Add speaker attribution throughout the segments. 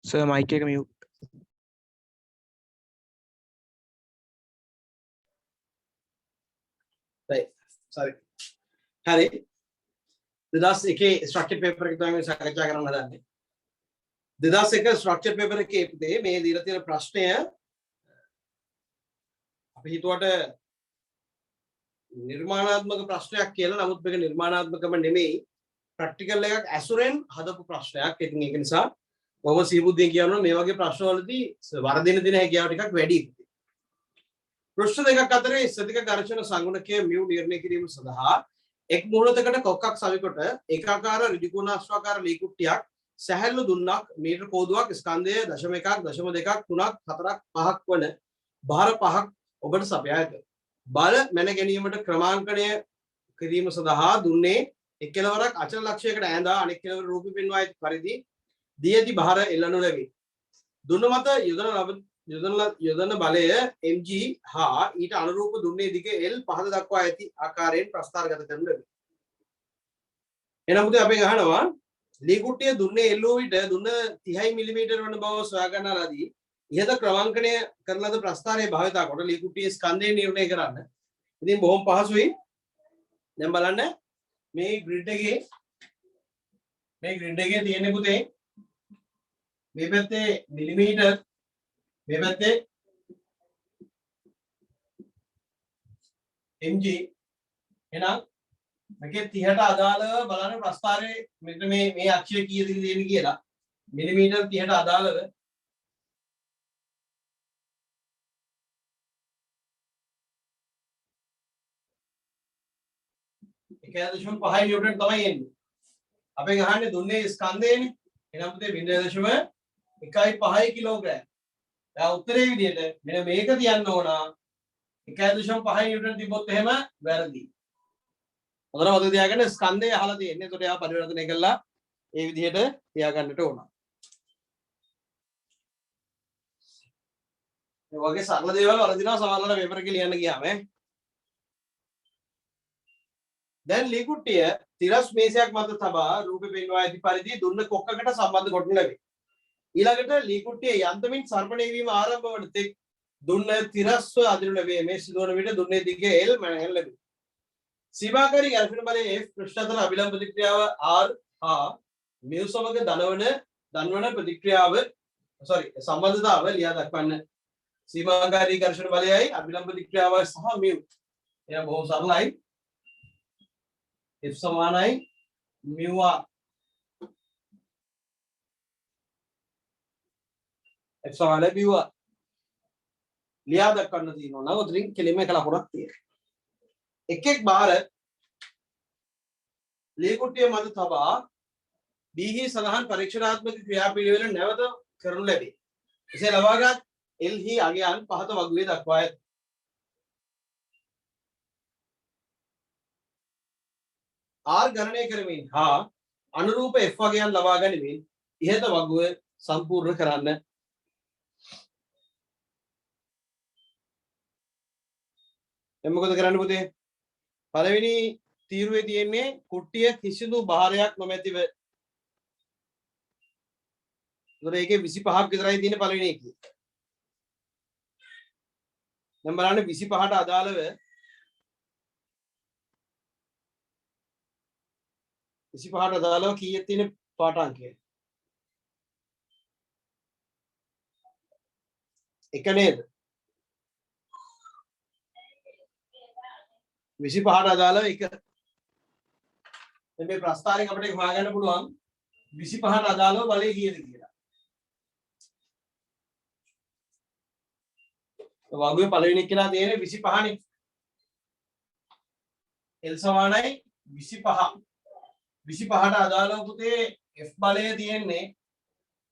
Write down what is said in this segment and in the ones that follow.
Speaker 1: Sir, mic එක mute.
Speaker 2: Right. Sorry. හරි. 2001 structure paper එක තමයි සාකච්ඡා කරන්න හදන්නේ. 2001 ස්ට්‍රක්චර් පේපර් එකේ මේ දීලා තියෙන ප්‍රශ්නය අපි හිතුවට නිර්මාණාත්මක ප්‍රශ්නයක් කියලා. නමුත් මේක නිර්මාණාත්මකම නෙමෙයි. ප්‍රැක්ටිකල් එකක් ඇසුරෙන් හදපු ප්‍රශ්නයක්. ඉතින් ඒක නිසා කොහොම සීබුද්ධියෙන් කියනවා මේ වගේ ප්‍රශ්නවලදී වර්ධින දින හැකියාව ටිකක් වැඩි. පෘෂ්ඨ දෙකක් අතරේ ස්ථිතික ඝර්ෂණ සංගුණකය මියු නිර්ණය කිරීම සඳහා එක් මුහුණතකට කොක්කක් සවිකොට ඒකාකාර ඍජුකෝණාශ්‍රාකාර ලී කුට්ටියක් සැහැල්ලු දුන්නක් මීටර කෝදුවක් ස්කන්ධය 0.1 0.2 3ක් 4ක් 5ක් වන භාර 5ක් ඔබට සපයා ඇත. බල මැන ගැනීමට ක්‍රමාංකණය කිරීම සඳහා දුන්නේ එක් කෙලවරක් අචල ලක්ෂයකට ඈඳා අනෙක් කෙලවර රූපී පෙන්වා ඇති පරිදි දී ඇති භාර එල්ලනු ලැබේ. දුන්න මත යොදන බලය mg හා ඊට අනුරූප දුන්නේ දිග l පහත දක්වා ඇති ආකාරයෙන් ප්‍රස්ථාරගත කරනු ලැබේ. එනමුත් අපෙන් අහනවා ලී කුට්ටිය දුන්නේ l වූ විට දුන්න 30 මිලිමීටර වන බව සොයා ගන්නාලාදී ඉහත ක්‍රමාංකණය කරන ලද ප්‍රස්ථාරයේ භාවිතා කොට ලී කුට්ටියේ ස්කන්ධය නිර්ණය කරන්න. ඉතින් බොහොම පහසුයි. දැන් බලන්න මේ ග්‍රිඩ් එකේ තියෙන පුතේ මේ පැත්තේ මිලිමීටර් මේ පැත්තේ mg එහෙනම් මේකේ 30ට අදාළව බලන්න ප්‍රස්ථාරයේ මෙන්න මේ අක්ෂය කීයද තියෙන්නේ කියලා මිලිමීටර් 30ට අදාළව 1.5 නිව්ටන් තමයි එන්නේ. අපෙන් අහන්නේ දුන්නේ ස්කන්ධයනේ. එහෙනම් පුතේ 0.1.5 කිලෝග්‍රෑම්. දැන් උත්තරේ විදිහට මෙන්න මේක තියන්න ඕන 1.5 නිව්ටන් තිබ්බොත් එහෙම වැරදි. හොඳට මතක තියාගන්න ස්කන්ධය අහලා තියෙන්නේ. ඒකට එයා පරිවර්තනය කළා ඒ විදිහට තියාගන්නට ඕන. මේ වගේ සරල දේවල් වරදිනවා සමහරවල් පේපර් එකේ ලියන්න ගියාම දැන් ලී කුට්ටිය තිරස් මේසයක් මත තබා රූපේ පෙන්වා ඇති පරිදි දුන්න කොක්කකට සම්බන්ධ කොටනු ලැබේ. ඊළඟට ලී කුට්ටිය යන්තමින් සර්පණය වීම ආරම්භ වන තෙක් දුන්න තිරස්ව අදිනු ලැබේ. මේ සිදුවන විට දුන්නේ දිග L මැනහෙන ලැබේ. සීමාකාරී ඝර්ෂණ බලය F පෘෂ්ඨතල අභිලම්බ ප්‍රතික්‍රියාව R හා mu සමග දන්වන ප්‍රතික්‍රියාව සම්බන්ධතාව ලියා දක්වන්න. සීමාකාරී ඝර්ෂණ බලයයි අභිලම්බ ප්‍රතික්‍රියාවයි සහ mu. එයා බොහොම සරලයි. F සමානයි mu r. F සමානයි mu r. ලියා දක්වන්න තියෙනවා නම් උතරින් කෙලින්ම එක ලකුණක් තියෙනවා. එක් බාර ලී කුට්ටිය මත තබා B හි සඳහන් පරීක්ෂණාත්මක ක්‍රියාපිළිවෙල නැවත කරනු ලැබේ. එසේ ලබාගත් L හි අගයන් පහත වගුවේ දක්වා ඇත. R ගණනය කරමින් හා අනුරූප F වගයන් ලබා ගනිමින් ඉහත වගුව සම්පූර්ණ කරන්න. දැන් මොකද කරන්න පුතේ? පළවෙනි තීරුවේ තියෙන්නේ කුට්ටිය කිසිදු භාරයක් නොමැතිව. ඒතර ඒකේ 25ක් විතරයි තියෙන්නේ පළවෙනි එකේ. දැන් බලන්න 25ට අදාළව 25ට අදාළව කීයක් තියෙන පාඨාංකය? එක නේද? 25ට අදාළව එක. මේ ප්‍රස්ථාරයෙන් අපිට හොයාගන්න පුළුවන් 25ට අදාළව බලය කීයද කියලා. වගුවේ පළවෙනි එක කියලා තියෙන්නේ 25නේ. L සමානයි 25. 25ට අදාළව පුතේ F බලය තියෙන්නේ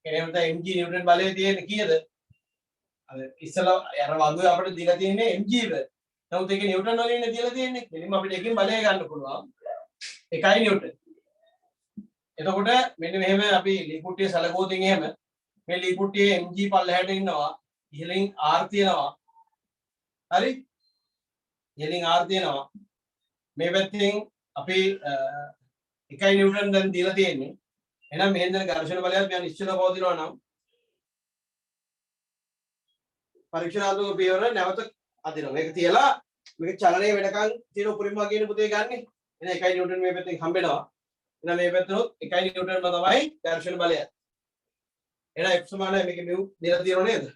Speaker 2: එහෙනම් mg නිව්ටන් බලය තියෙන්නේ කීයද? අර ඉස්සලා අර වගුවේ අපිට දීලා තියෙන්නේ mg ව. නමුත් ඒක නිව්ටන් වලින් දීලා තියෙන්නේ. එනිම අපිට එකකින් බලය ගන්න පුළුවන්. 1 නිව්ටන්. එතකොට මෙන්න මෙහෙම අපි ලී කුට්ටිය සැලකුවොත් එහෙම මේ ලී කුට්ටියේ mg පල්ලෙහාට ඉන්නවා. ඉහළින් r තියෙනවා. හරි? ඉහළින් r තියෙනවා. මේ පැත්තෙන් අපි 1 නිව්ටන් දැන් දීලා තියෙන්නේ. එහෙනම් මෙහෙන් දැන් ඝර්ෂණ බලයක් මෙයා නිශ්චලව පවතිනවා නම් පරීක්ෂණාත්මක පියවර නැවත අදිනවා. මේක තියලා මේක චලනය වෙනකන් තියෙන උපරිම වගේන පුතේ ගන්නෙ. එහෙනම් 1 නිව්ටන් මේ පැත්තෙන් හම්බෙනවා. එහෙනම් මේ පැත්තනොත් 1 නිව්ටන්ම තමයි ඝර්ෂණ බලය. එහෙනම් F සමානයි මේක mu දෙලා තියෙනව නේද?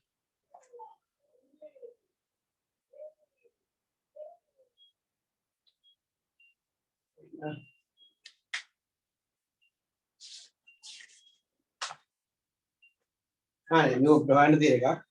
Speaker 2: හරි mu ප්‍රමාණය තියෙන එකක්.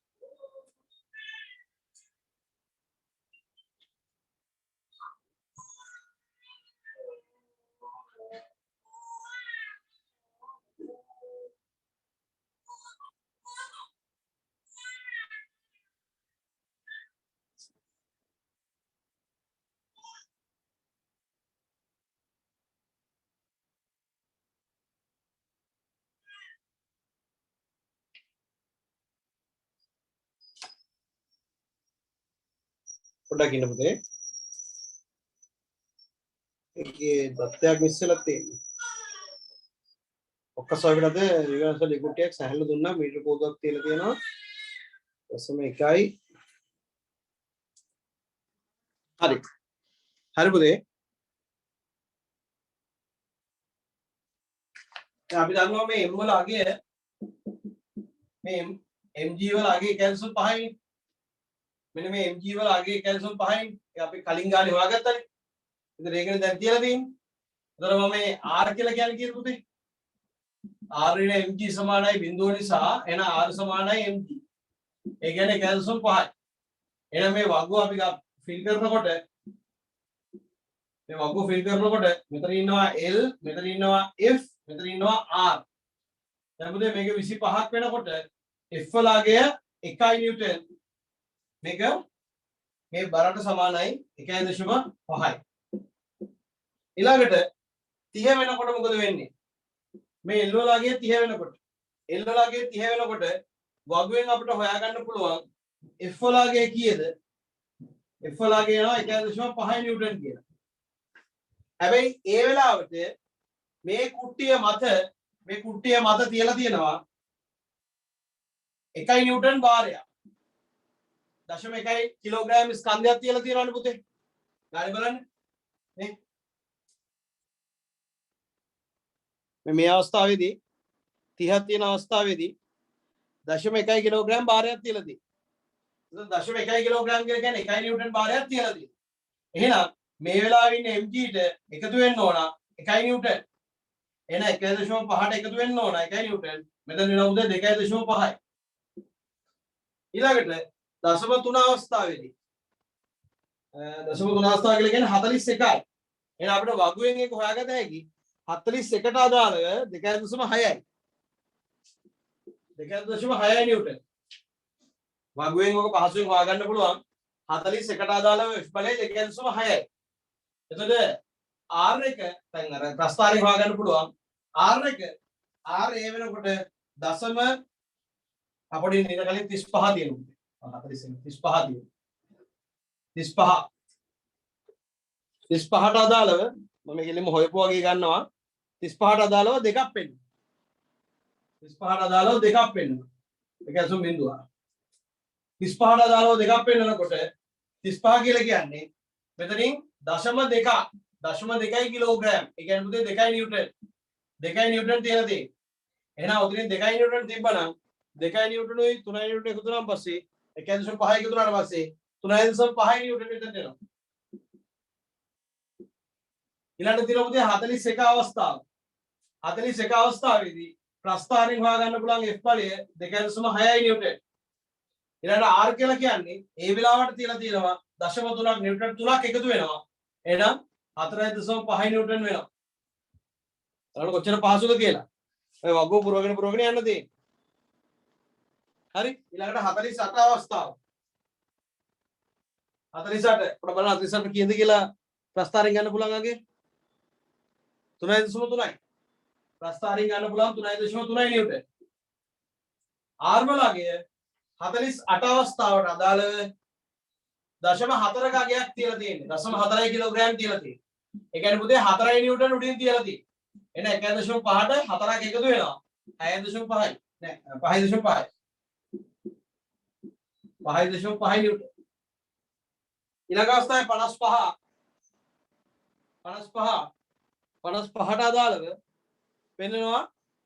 Speaker 2: පොඩ්ඩක් ඉන්න පුතේ. ඒකේ දත්තයක් මිස් වෙලා තියෙන්නේ. ඔක්කසාවිලද රිවර්සල් ඉක්විටියක් සැහැල්ලු දුන්නා මීටර කෝදුවක් තියලා තියෙනවා. 0.1යි. හරි. හරි පුතේ. දැන් අපි දන්නවා මේ m වල අගය මේ mg වල අගය කැල්සියම් 5යි. මෙන්න මේ mg වල අගය කැල්සියම් 5යි. ඒක අපි කලින් ගානේ හොයාගත්තානේ. ඉතින් ඒකනේ දැන් තියලා තියෙන්නේ. එතකොට මම මේ r කියලා කියන්නේ කීයද පුතේ? r නේ mg සමානයි බිඳුව නිසා එහෙනම් r සමානයි mg. ඒ කියන්නේ කැල්සියම් 5යි. එහෙනම් මේ වගුව අපි ෆිල් කරනකොට මේ වගුව ෆිල් කරනකොට මෙතන ඉන්නවා l මෙතන ඉන්නවා f මෙතන ඉන්නවා r. දැන් පුතේ මේක 25ක් වෙනකොට f වල අගය 1 නිව්ටන්. මේක මේ බරට සමානයි 1.5යි. ඊළඟට 30 වෙනකොට මොකද වෙන්නේ? මේ L වල අගය 30 වෙනකොට L වල අගය 30 වෙනකොට වගුවෙන් අපිට හොයාගන්න පුළුවන් F වල අගය කීයද? F වල අගය යනවා 1.5 නිව්ටන් කියලා. හැබැයි ඒ වෙලාවට මේ කුට්ටිය මත තියලා තියෙනවා 1 නිව්ටන් භාරයක්. 0.1 කිලෝග්‍රෑම් ස්කන්ධයක් තියලා තියෙනවනේ පුතේ. ගානේ බලන්න. මේ අවස්ථාවේදී 30ක් තියෙන අවස්ථාවේදී 0.1 කිලෝග්‍රෑම් භාරයක් තියලා තියෙනවා. 0.1 කිලෝග්‍රෑම් කියලා කියන්නේ 1 නිව්ටන් භාරයක් තියලා තියෙනවා. එහෙනම් මේ වෙලාවේ ඉන්න mg ට එකතු වෙන්න ඕන 1 නිව්ටන්. එහෙනම් 1.5ට එකතු වෙන්න ඕන 1 නිව්ටන්. මෙතන වෙනවා උදේ 2.5යි. ඊළඟට 0.3 අවස්ථාවේදී 0.3 අවස්ථාව කියලා කියන්නේ 41යි. එහෙනම් අපිට වගුවෙන් එක හොයාගත හැකි 41ට අදාළව 2.6යි. 2.6 නිව්ටන්. වගුවෙන් ඔක පහසුවෙන් හොයාගන්න පුළුවන් 41ට අදාළව F බලය 2.6යි. එතකොට R එක දැන් අර ප්‍රස්ථාරයෙන් හොයාගන්න පුළුවන් R එක R ඒ වෙනකොට දශම අපිට ඉන්න කලින් 35 තියෙනවා. 35 35ට අදාළව මම කෙලින්ම හොයපු වගේ ගන්නවා 35ට අදාළව දෙකක් පෙන්නන 35ට අදාළව දෙකක් පෙන්නන ඒක අසුම් බිඳුව 35ට අදාළව දෙකක් පෙන්නනකොට 35 කියලා කියන්නේ මෙතනින් 0.2 කිලෝග්‍රෑම් ඒ කියන්නේ පුතේ 2 නිව්ටන් 2 නිව්ටන් තියලා තියෙන්නේ එහෙනම් උතනින් 2 නිව්ටන් තිබ්බනම් 2 නිව්ටනුයි 3 නිව්ටන් එකතු වුණාන් පස්සේ 1.5 එකතු වුණාට පස්සේ 3.5 නිව්ටන් මෙතන එනවා ඊළඟට තියෙනවා පුතේ 41 අවස්ථාව 41 අවස්ථාවේදී ප්‍රස්ථාරයෙන් හොයාගන්න පුළුවන් F බලය 2.6 නිව්ටන් ඊළඟට R කියලා කියන්නේ ඒ වෙලාවට තියලා තියෙනවා 0.3ක් නිව්ටන් 3ක් එකතු වෙනවා එහෙනම් 4.5 නිව්ටන් වෙනවා බලන්න කොච්චර පහසුද කියලා ඔය වගුව පුරවගෙන යන්න තියෙන්නේ හරි ඊළඟට 48 අවස්ථාව 48 අපිට බලන්න 48 කීයද කියලා ප්‍රස්ථාරයෙන් ගන්න පුළුවන් අගේ 3.3යි ප්‍රස්ථාරයෙන් ගන්න පුළුවන් 3.3 නිව්ටන් R වල අගය 48 අවස්ථාවට අදාළව 0.4ක අගයක් තියලා තියෙන්නේ 0.4 කිලෝග්‍රෑම් තියලා තියෙන්නේ ඒ කියන්නේ පුතේ 4 නිව්ටන් උඩින් තියලා තියෙන්නේ එන 1.5ට 4ක් එකතු වෙනවා 6.5යි නෑ 5.5යි 5.5 न्यूटन ඊළඟ අවස්ථාවේ 55ට අදාළව පෙන්නනවා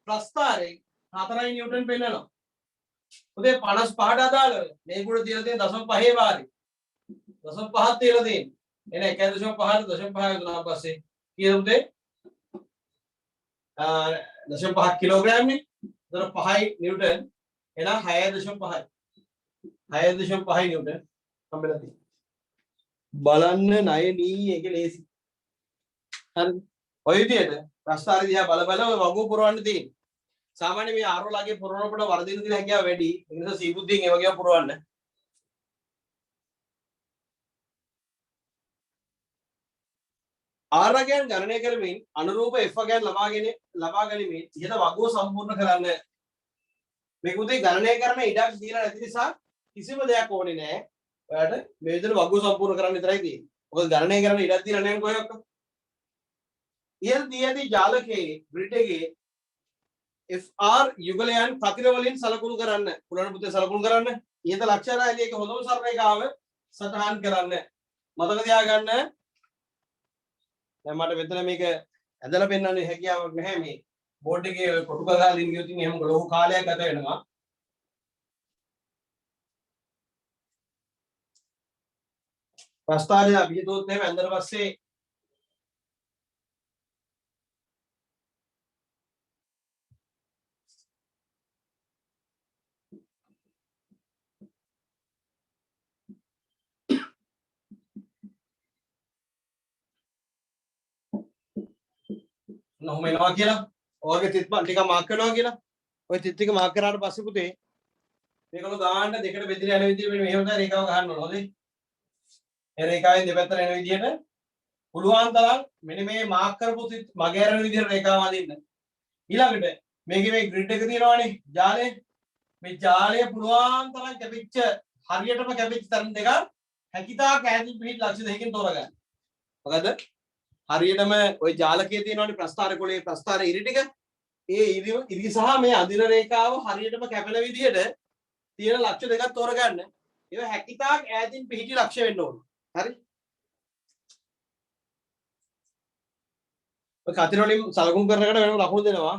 Speaker 2: ප්‍රස්ථාරයෙන් 4 නිව්ටන් පෙන්නනවා. උදේ 55ට අදාළව මේ ගුණ තියලා තියෙන 0.5 වාරේ 0.5ක් තියලා තියෙන්නේ. එන 1.5ට 0.5 යොදනවා පස්සේ කීයද උදේ 0.5 කිලෝග්‍රෑම් නේ. ඒතර 5 නිව්ටන් එන 6.5යි 6.5 නිව්ටන් හම්බෙලා තියෙනවා. බලන්න ණය නී එක ලේසි. හරිද? ඔය විදිහට ප්‍රස්ථාරය දිහා බල බල වගුව පුරවන්න තියෙන්නේ. සාමාන්‍ය මේ ආරෝලාගේ පුරවනකොට වර්ධින දින හැකියාව වැඩි. ඒ නිසා සීබුද්ධියෙන් ඒ වගේම පුරවන්න. R වගයන් ගණනය කරමින් අනුරූප F වගයන් ලබා ගැනීමෙන් ඉහත වගුව සම්පූර්ණ කරන්න. මේක උදේ ගණනය කරන ඉඩක් දීලා නැති නිසා කිසිම දෙයක් ඕනේ නැහැ. ඔයාලට මේ විදිහට වගුව සම්පූර්ණ කරන්න විතරයි තියෙන්නේ. මොකද ගණනය කරන ඉඩක් දීලා නැහැ කොහෙවත්. ඉහළ දී ඇති ජාලකයේ ග්‍රිඩ් එකේ FR යුගලයන් පතිර වලින් සලකුණු කරන්න. පුලන පුතේ සලකුණු කරන්න. ඉහත ලක්ෂණ ඇලියක හොඳම සරලේඛාව සටහන් කරන්න. මතක තියාගන්න. දැන් මට මෙතන මේක ඇදලා පෙන්වන්න හැකියාවක් නැහැ මේ බෝඩ් එකේ කොටු ගහලා දින් ගියොත් එහෙම ලොකු කාලයක් ගත වෙනවා. ප්‍රස්ථාරය අපි හිතුවොත් එහෙම ඇඳලා පස්සේ නොහොම එනවා කියලා ඔයගේ තිත් ටික මාක් කරනවා කියලා ඔය තිත් ටික මාක් කරාට පස්සේ පුතේ මේකම දාන්න දෙකට බෙදලා යන විදිහට මෙන්න මෙහෙම තමයි රේඛාව ගහන්න ඕන හොඳේ. ඒ රේඛාවෙන් දෙපැත්තට එන විදිහට පුළුවන් තරම් මෙන්න මේ මාක් කරපු තිත් මගේ අරන විදිහට රේඛාව අඳින්න. ඊළඟට මේකේ මේ ග්‍රිඩ් එක තියෙනවානේ ජාලය. මේ ජාලය පුළුවන් තරම් කැපිච්ච හරියටම කැපිච්ච තැන් දෙක හැකිතාක් ඈතින් පිට ලක්ෂ දෙකකින් තෝරගන්න. මොකද හරියටම ওই ජාලකයේ තියෙනවානේ ප්‍රස්ථාර කොලේ ප්‍රස්ථාර ඉරි ටික. ඒ ඉරි සහ මේ අඳින රේඛාව හරියටම කැපෙන විදිහට තියෙන ලක්ෂ දෙකක් තෝරගන්න. ඒවා හැකිතාක් ඈතින් පිහිටි ලක්ෂ වෙන්න ඕන. හරි? ඔය කතර වලින් සලකුණු කරනකොට වෙනම ලකුණු දෙනවා.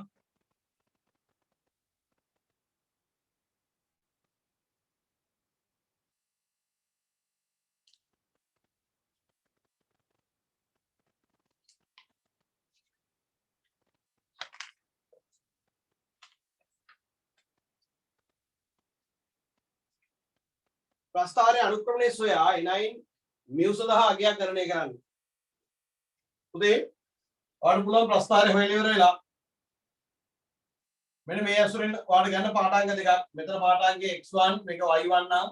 Speaker 2: ප්‍රස්ථාරයේ අනුක්‍රමණය සොයා එනයින් මියු සඳහා අගයක් ගණනය කරන්න. උදේ ඔයාලට පුළුවන් ප්‍රස්ථාරය හොයලා ඉවර වෙලා මෙන්න මේ ඇසුරෙන් ඔයාලට ගන්න පාඨාංග දෙකක්. මෙතන පාඨාංගය x1 මේක y1 නම්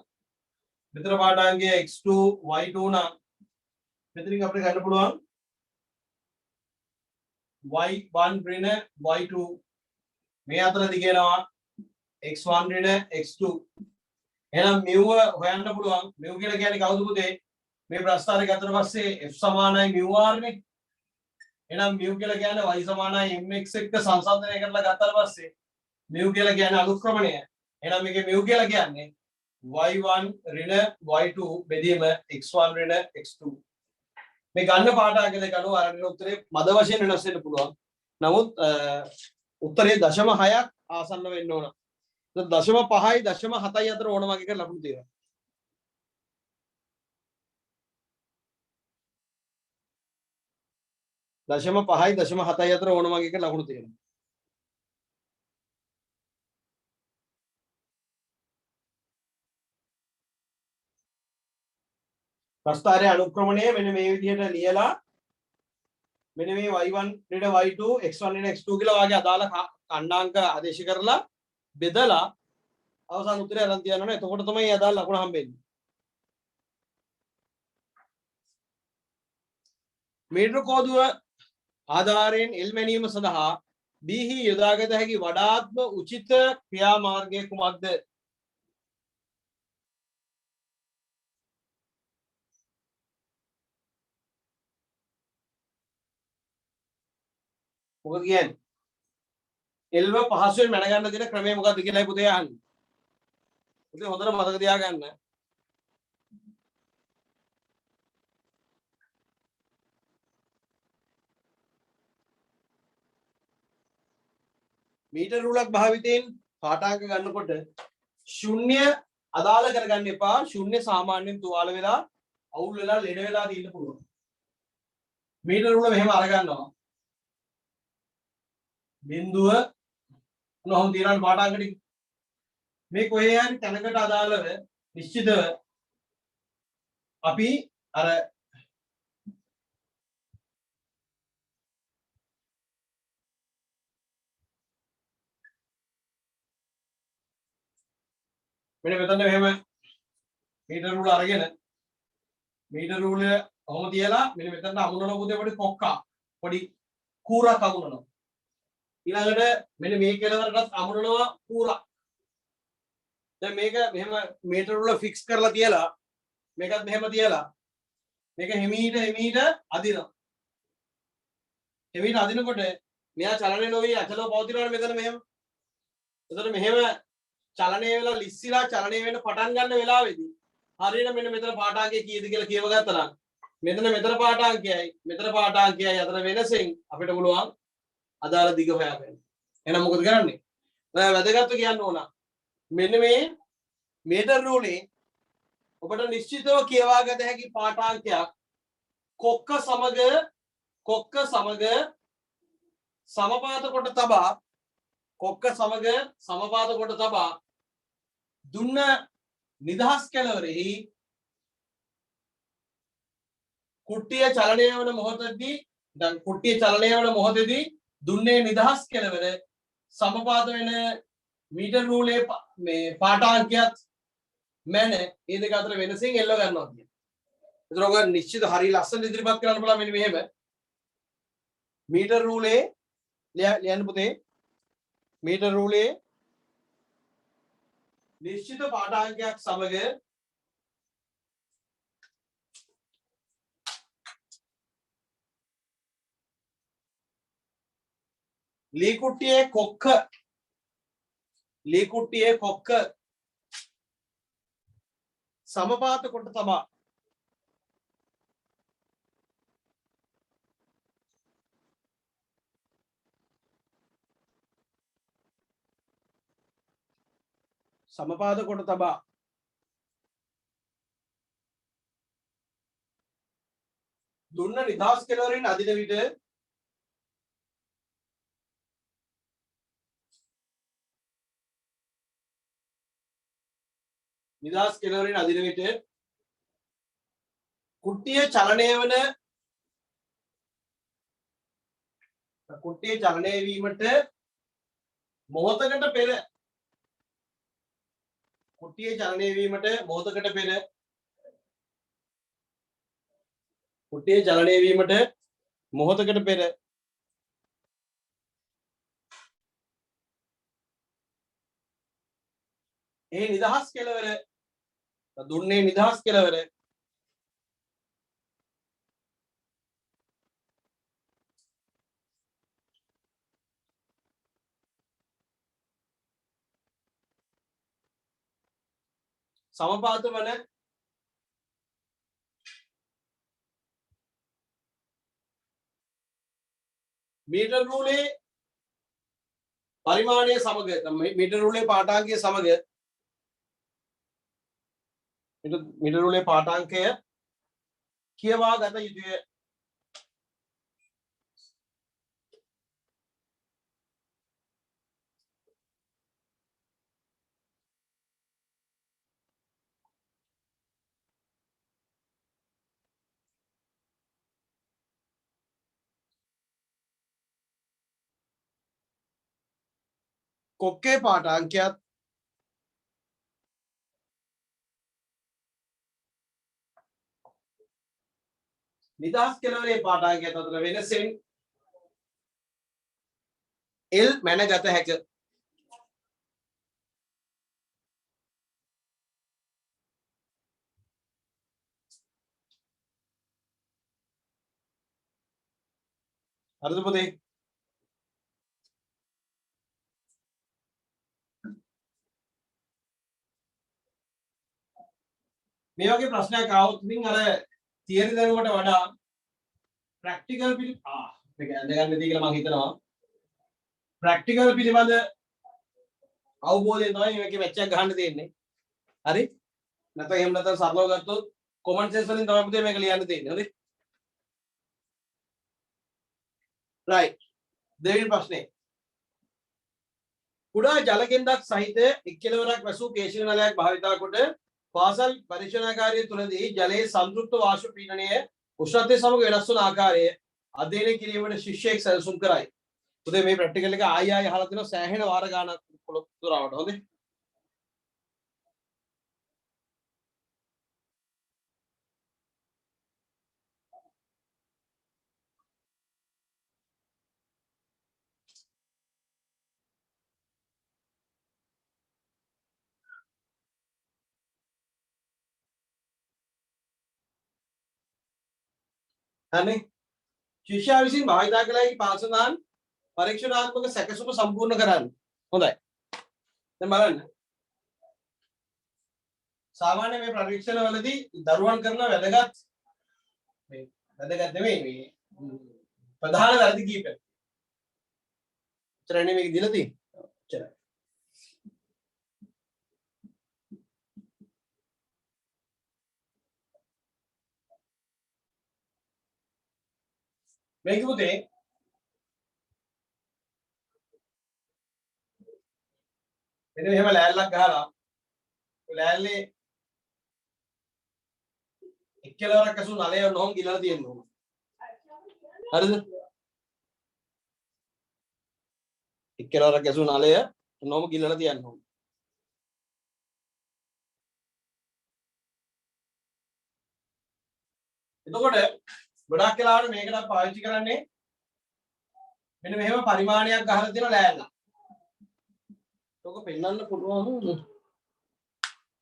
Speaker 2: මෙතන පාඨාංගය x2 y2 නම් මෙතනින් අපිට ගන්න පුළුවන් y1 ඍණ y2 මේ අතර දිගේනවා x1 ඍණ x2. එහෙනම් mu හොයන්න පුළුවන්. mu කියලා කියන්නේ කවුද පුතේ? මේ ප්‍රස්ථාරය ගත්තට පස්සේ f සමානයි mu r නේ. එහෙනම් mu කියලා කියන්නේ y සමානයි mx එක්ක සංසන්දනය කරලා ගත්තට පස්සේ mu කියලා කියන්නේ අනුක්‍රමණය. එහෙනම් මේකේ mu කියලා කියන්නේ y1 ඍණ y2 බෙදීම x1 ඍණ x2. මේ ගන්න පාඨාංග දෙක අනුව අරගෙන උත්තරේ මද වශයෙන් වෙනස් වෙන්න පුළුවන්. නමුත් උත්තරේ 0.6ක් ආසන්න වෙන්න ඕන. 0.5යි 0.7යි අතර ඕන වගේ එක ලකුණු තියෙනවා. දශම 5යි 0.7යි අතර ඕන වගේ එක ලකුණු තියෙනවා. ප්‍රස්ථාරයේ අනුක්‍රමණය මෙන්න මේ විදිහට ලියලා මෙන්න මේ y1 ඊට y2 x1 ඊට x2 කියලා වාගේ අදාළ ඛණ්ඩාංක ආදේශ කරලා බෙදලා අවසාන උත්තරය අරන් තියනවනේ. එතකොට තමයි අදාළ ලකුණ හම්බෙන්නේ. මීටර කෝදුව ආධාරයෙන් එල් මැනීම සඳහා B හි යොදාගත හැකි වඩාත්ම උචිත ක්‍රියාමාර්ගය කුමක්ද? මොකද කියන්නේ? එල්ව පහසුවෙන් මැන ගන්න දෙන ක්‍රමය මොකක්ද කියලායි පුතේ අහන්නේ. පුතේ හොඳට මතක තියාගන්න. මීටර් රූලක් භාවිතයෙන් පාඨාංක ගන්නකොට ශුන්‍ය අදාළ කරගන්න එපා. ශුන්‍ය සාමාන්‍යයෙන් තුවාල වෙලා අවුල් වෙලා ලෙඩ වෙලා තියෙන්න පුළුවන්. මීටර් රූල මෙහෙම අරගන්නවා. බිඳුව නොහොම තියන පාඨාංක ටික මේ කොහේ හරි තැනකට අදාළව නිශ්චිතව අපි අර මෙන්න මෙතන මෙහෙම මීටර් රූල අරගෙන මීටර් රූලය ඔහොම තියලා මෙන්න මෙතනට අමුණන පුතේ පොඩි කොක්කා පොඩි කූරක් අමුණනවා. ඊළඟට මෙන්න මේ කෙලවරටත් අමුණනවා කූරක්. දැන් මේක මෙහෙම මීටර් රූල ෆික්ස් කරලා තියලා මේකත් මෙහෙම තියලා මේක හිමීට අදිනවා. හිමීට අදිනකොට මෙයා චලනය නොවි අචලව පවතිනවනේ මෙතන මෙහෙම. එතකොට මෙහෙම චලනය වෙලා ලිස්සිලා චලනය වෙන්න පටන් ගන්න වෙලාවේදී හරියට මෙන්න මෙතන පාඨාංකය කීයද කියලා කියව ගත්තා නම් මෙතන පාඨාංකයයි මෙතන පාඨාංකයයි අතර වෙනසෙන් අපිට පුළුවන් අදාළ දිග හොයාගන්න. එහෙනම් මොකද කරන්නේ? වැදගත්ව කියන්න ඕන. මෙන්න මේ මීටර් රූලේ ඔබට නිශ්චිතව කියවා ගත හැකි පාඨාංකයක් කොක්ක සමග සමපාත කොට තබා දුන්න නිදහස් කෙලවරෙහි කුට්ටිය චලනය වන මොහොතදී දුන්නේ නිදහස් කෙලවර සමපාත වෙන මීටර් රූලේ මේ පාඨාංකයත් මැන මේ දෙක අතර වෙනසින් එල්ල ගන්නවා කියන්නේ. ඒතර ඔක නිශ්චිත හරිය ලස්සන ඉදිරිපත් කරන්න බලන්න මෙන්න මෙහෙම. මීටර් රූලේ ලියන්න පුතේ. මීටර් රූලේ නිශ්චිත පාඨාංකයක් සමග ලී කුට්ටියේ කොක්ක සමපාත කොට තබා දුන්න නිදහස් කෙලවරින් අදින විට කුට්ටිය චලනය වීමට මොහොතකට පෙර ඒ නිදහස් කෙලවර දුන්නේ නිදහස් කෙලවර සමපාත වන මීටර් රූලේ පරිමාණය සමග මීටර් රූලේ පාඨාංකය සමග මීටර් රූලේ පාඨාංකය කියවා ගත යුතුය. කොක්කේ පාඨාංකයත් නිදහස් කෙලවරේ පාඨාංකයත් අතර වෙනසෙන් L මැනගත හැකිය. හරිද පුතේ? මේ වගේ ප්‍රශ්නයක් ආවොත් ඉතින් අර තියරි දැනුමට වඩා ප්‍රැක්ටිකල් මේක ඇඳ ගන්න දී කියලා මම හිතනවා. ප්‍රැක්ටිකල් පිළිබඳ අවබෝධයෙන් තමයි මේකේ මැච් එකක් ගහන්න තියෙන්නේ. හරි? නැත්නම් එහෙම නැත්නම් සරලව ගත්තොත් කොමන් සෙන්ස් වලින් තමයි පුතේ මේක ලියන්න තියෙන්නේ. හරි? රයිට්. දෙවෙනි ප්‍රශ්නේ. කුඩා ජල කෙන්දක් සහිත එක් කෙළවරක් වැසූ කේශික නලයක් භාවිතා කොට පාසල් පරීක්ෂණාගාරය තුලදී ජලයේ සංතෘප්ත වාෂ්ප පීඩනය උෂ්ණත්වය සමග වෙනස් වන ආකාරය අධ්‍යයනය කිරීමට ශිෂ්‍යයෙක් සැලසුම් කරයි. පුතේ මේ ප්‍රැක්ටිකල් එක ආයෙ අහලා තිනවා සෑහෙන වාර ගානක් පුරාවට. හොඳේ. හරි. ශිෂ්‍යයා විසින් භාවිතා කළ හැකි පාසලන් පරීක්ෂණාත්මක සැකසුම සම්පූර්ණ කරන්න. හොඳයි. දැන් බලන්න. සාමාන්‍ය මේ පරීක්ෂණ වලදී දරුවන් කරන වැදගත් නෙමෙයි මේ ප්‍රධාන වැරදි කීපයක්. උත්තරනේ මේක දීලා තියෙන්නේ. ඔච්චරයි. මේක පුතේ මෙන්න මෙහෙම ලෑල්ලක් ගහලා ලෑල්ලේ එක් කෙළවරක් ඇසු නලය නොහොම ගිලලා තියෙන්න ඕන. හරිද? එක් කෙළවරක් ඇසු නලය නොහොම ගිලලා තියන්න ඕන. එතකොට ගොඩක් වෙලාවට මේකට පාවිච්චි කරන්නේ මෙන්න මෙහෙම පරිමාණයක් ගහලා තියෙන ලෑල්ල. ඔක පෙන්වන්න පුළුවන්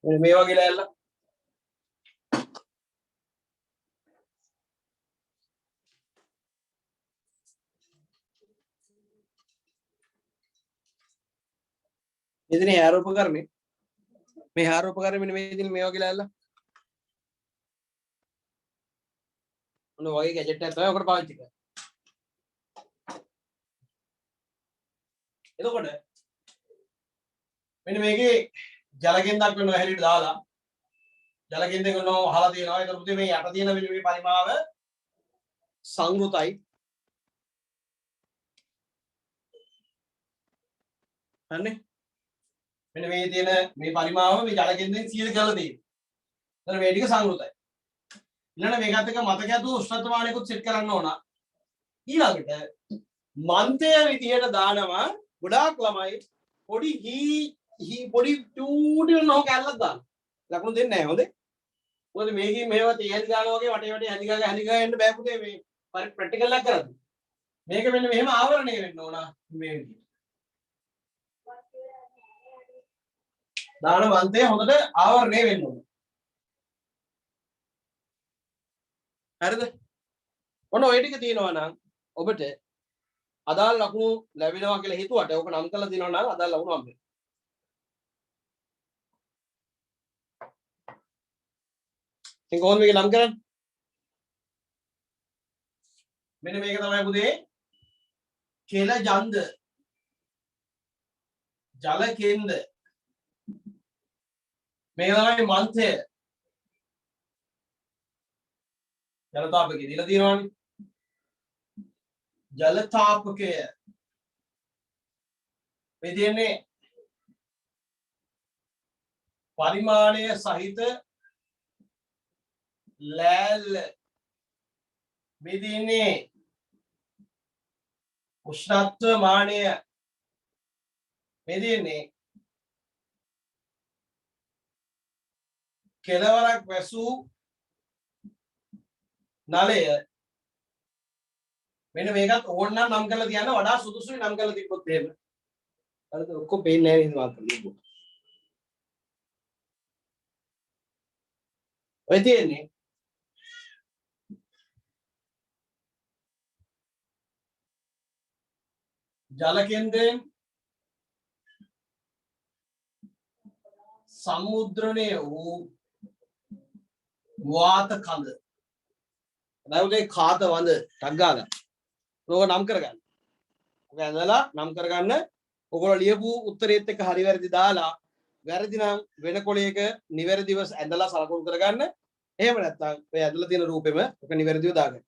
Speaker 2: මේ වගේ ලෑල්ල. මෙතන හැර උපකරණේ මේ හැර උපකරණය මෙන්න මේ ඉතින් මේ වගේ ලෑල්ල. ඔන්න වගේ ගැජට් එකක් තමයි ඔකට පාවිච්චි කරන්නේ. එතකොට මෙන්න මේකේ ජල කෙන්දක් වෙන හැලියට දාලා ජල කෙන්දක නෝ අහලා තියෙනවා. ඒතර පුතේ මේ යට තියෙන මෙන්න මේ පරිමාව සංවෘතයි. හරිනේ? මෙන්න මේ තියෙන මේ පරිමාව මේ ජල කෙන්දෙන් 100 කරලා තියෙනවා. එතන මේ ටික සංවෘතයි. ඊළඟ මේකත් එක්ක මතක ඇතුව උෂ්ණත්වමානයකුත් සෙට් කරන්න ඕන. ඊළඟට මන්තය විදියට දානවා ගොඩාක් ළමයි පොඩි පොඩි චූටි නෝ කැල්ලක් දාන්න. ලකුණු දෙන්නේ නැහැ. හොඳේ. මොකද මේකේ මේවා තේල් ගානවා වගේ වටේ වටේ හැදි ගා යන්න බෑ පුතේ මේ ප්‍රැක්ටිකල් එකක් කරද්දි. මේක මෙන්න මෙහෙම ආවරණය වෙන්න ඕන මේ විදියට. දාන මන්තය හොඳට ආවරණය වෙන්න ඕන. හරිද? ඔන්න ඔය ටික තියෙනවා නම් ඔබට අදාළ ලකුණු ලැබෙනවා කියලා හිතුවට ඔක නම් කරලා දිනනවා නම් අදාළ ලකුණු හම්බ වෙනවා. ඉතින් කොහොමද මේක නම් කරන්නේ? මෙන්න මේක තමයි පුතේ කෙල ජන්ද ජල කෙන්ද මේක තමයි මන්තය ජලතාපකය දීලා තියෙනවානේ. ජලතාපකය මේ තියෙන්නේ පරිමාණය සහිත ලෑල්ල. මේ තියෙන්නේ උෂ්ණත්ව මානය. මේ තියෙන්නේ කෙළවරක් වැසූ නලය. මෙන්න මේකත් ඕනනම් නම් කරලා තියන්න වඩා සුදුසුයි නම් කරලා තිබ්බොත් එහෙම. හරිද? ඔක්කොම පේන්නේ නැහැ නේද මාත් ලියපුවා. ඔය තියෙන්නේ ජල කෙන්දයෙන් සමුද්‍රණය වූ වාත කඳ. නැවතේ කාත වඳ ටක් ගාලා ඕක නම් කරගන්න. ඔක ඇඳලා නම් කරගන්න. ඔයගොල්ලෝ ලියපු උත්තරේත් එක්ක හරි වැරදි දාලා වැරදි නම් වෙන කොලයක නිවැරදිව ඇඳලා සලකුණු කරගන්න. එහෙම නැත්නම් ඔය ඇඳලා තියෙන රූපෙම ඔක නිවැරදිව දාගන්න.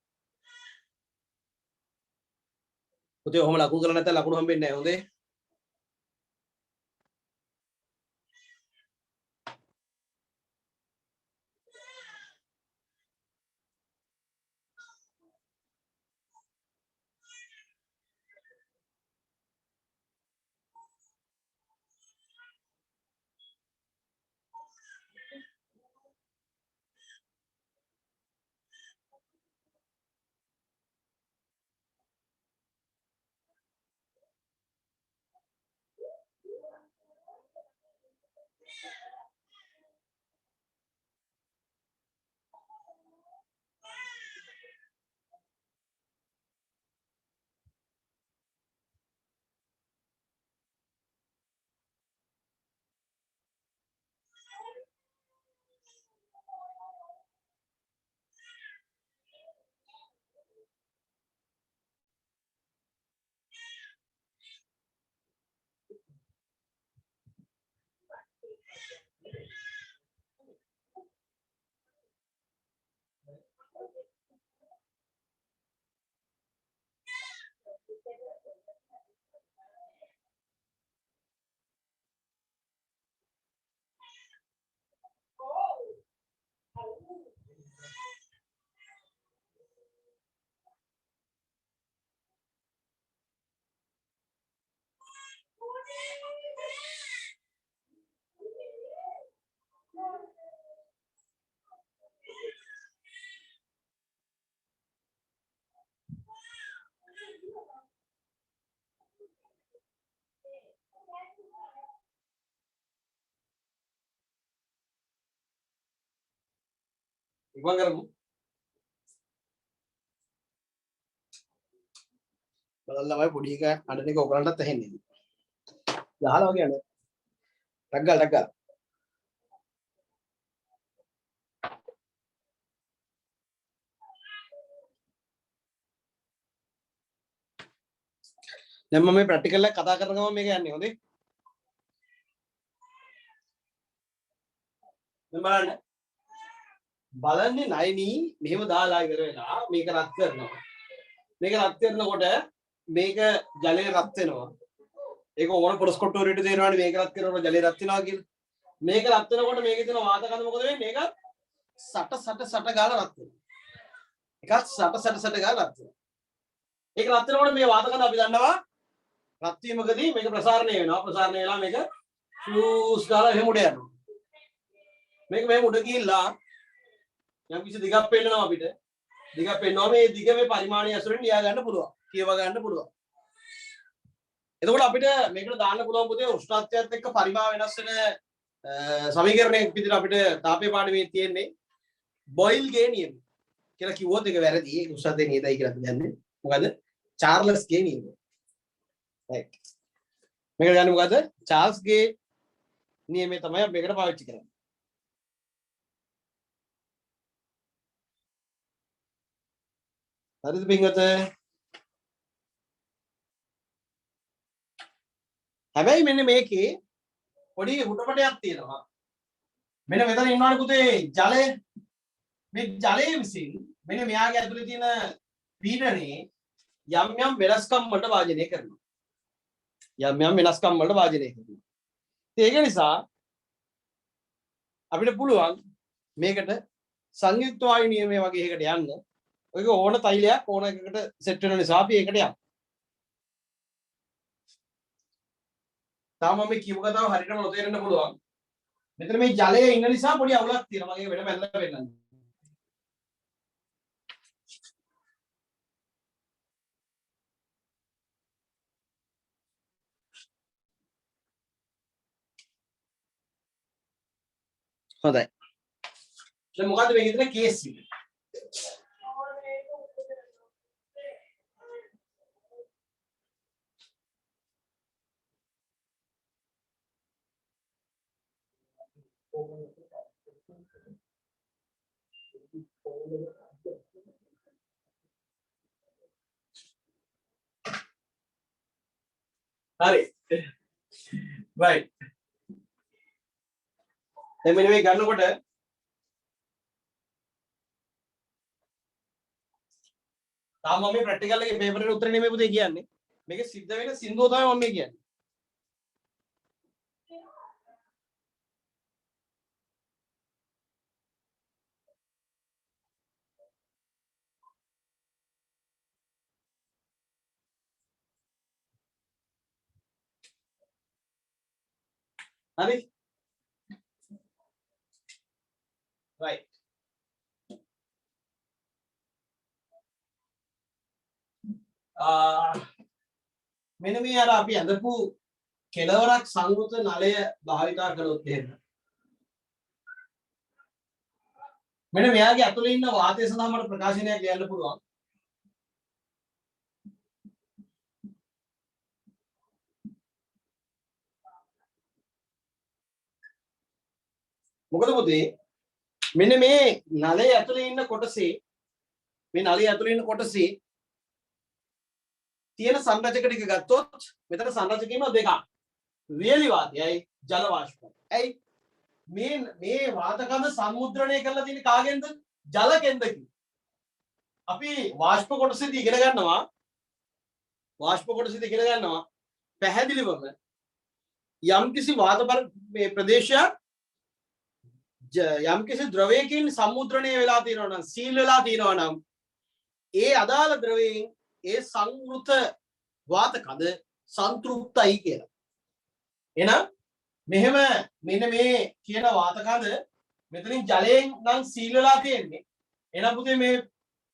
Speaker 2: පුතේ ඔහොම ලකුණු කරලා නැත්නම් ලකුණු හම්බෙන්නේ නැහැ. හොඳේ. ඉක්මන් කරමු. බලන්න ළමයි පොඩි එක අඬන එක ඔයගලන්ටත් ඇහෙන්නේ. ගහලා වගේ අඬන. ටක් ගාලා ටක් ගාලා. දැන් මම මේ ප්‍රැක්ටිකල් එක කතා කරන ගමන් මේක යන්නේ හොඳේ. දැන් බලන්නේ නයිනී මෙහෙම දාලා ඉවර වෙලා මේක රත් කරනවා. මේක රත් කරනකොට මේක ජලය රත් වෙනවා. ඒක ඕන පොරස් කොට්ටෝරියට දෙනවනේ මේක රත් කරනකොට ජලය රත් වෙනවා කියලා. මේක රත් වෙනකොට මේකේ තියෙන වාතකඳ මොකද වෙන්නේ? මේක සට ගාලා රත් වෙනවා. එකක් සට ගාලා රත් වෙනවා. ඒක රත් වෙනකොට මේ වාතකඳ අපි දන්නවා රත් වීමකදී මේක ප්‍රසාරණය වෙනවා. ප්‍රසාරණය වෙලා මේක ෆ්ලූස් ගාලා එහෙම උඩ යනවා. මේක මෙහෙම උඩ ගිහිල්ලා යම් කිසි දිගක් පෙන්නනවා අපිට. දිගක් පෙන්නනවා මේ දිග මේ පරිමාණය ඇසුරින් ලියා ගන්න පුළුවන්. කියව ගන්න පුළුවන්. එතකොට අපිට මේකට දාන්න පුළුවන් පුතේ උෂ්ණත්වයත් එක්ක පරිමා වෙනස් වෙන සමීකරණයක් විදිහට අපිට තාපයේ පාඩමේ තියෙන්නේ බොයිල් ගේ නියම කියලා කිව්වොත් ඒක වැරදි. ඒක උෂ්ණත්වයේ නියතයි කියලා අපි දන්නේ. මොකද චාර්ල්ස් ගේ නියම. රයිට්. මේක දන්නේ මොකද? චාර්ල්ස් ගේ නියමය තමයි අපි මේකට පාවිච්චි කරන්නේ. හරිද පින්වත? හැබැයි මෙන්න මේකේ පොඩි හුටපටයක් තියෙනවා. මෙන්න මෙතන ඉන්නවනේ පුතේ ජලය. මේ ජලය විසින් මෙන්න මෙයාගේ ඇතුලේ තියෙන පීඩනේ යම් යම් වෙනස්කම් වලට වාජනය කරනවා. යම් යම් වෙනස්කම් වලට වාජනය කරනවා. ඒක නිසා අපිට පුළුවන් මේකට සංයුක්ත වායු නියමය වගේ එකකට යන්න. ඔයක ඕන තෛලයක් ඕන එකකට සෙට් වෙන නිසා අපි ඒකට යමු. තාම මම කියපු කතාව හරියටම නොතේරෙන්න පුළුවන්. මෙතන මේ ජලයේ ඉන්න නිසා පොඩි අවුලක් තියෙනවා. මම ඒක වෙන පැනලා පෙන්නන්න. හොඳයි. දැන් මොකද්ද මේකේ තියෙන කේස් එක? හරි right දැන් මෙන්න මේ ගන්නකොට තාම මම මේ ප්‍රැක්ටිකල් එකේ පේපර් එකේ උත්තරේ නෙමෙයි පුතේ කියන්නේ මේක සිද්ධ වෙන සින්දුව තමයි මම මේ කියන්නේ හරි right මෙන්න මේ අර අපි අඳපු කෙලවරක් සංවෘත නලය භාවිතා කළොත් එහෙම මෙන්න මෙයාගේ ඇතුලේ ඉන්න වාතය සඳහා මට ප්‍රකාශනයක් ලියන්න පුළුවන් මොකද පුතේ මෙන්න මේ නලයේ ඇතුලේ ඉන්න කොටසේ මේ නලයේ ඇතුලේ ඉන්න කොටසේ තියෙන සංරචක ටික ගත්තොත් මෙතන සංරචක ඉන්නවා දෙකක් වියලි වාතයයි ජල වාෂ්පයයි. ඇයි මේ වාත කඳ සම්මුද්‍රණය කරලා තියෙන්නේ කාගෙන්ද? ජල කෙන්දකින්. අපි වාෂ්ප කොටසේදී ඉගෙන ගන්නවා පැහැදිලිවම යම්කිසි වාත මේ ප්‍රදේශයක් යම්කිසි ද්‍රවයකින් සම්මුද්‍රණය වෙලා තියෙනවා නම් සීල් වෙලා තියෙනවා නම් ඒ අදාළ ද්‍රවයෙන් ඒ සංවෘත වාත කඳ සන්තෘප්තයි කියලා. එහෙනම් මෙහෙම මෙන්න මේ කියන වාත කඳ මෙතනින් ජලයෙන් නම් සීල් වෙලා තියෙන්නේ. එහෙනම් පුතේ මේ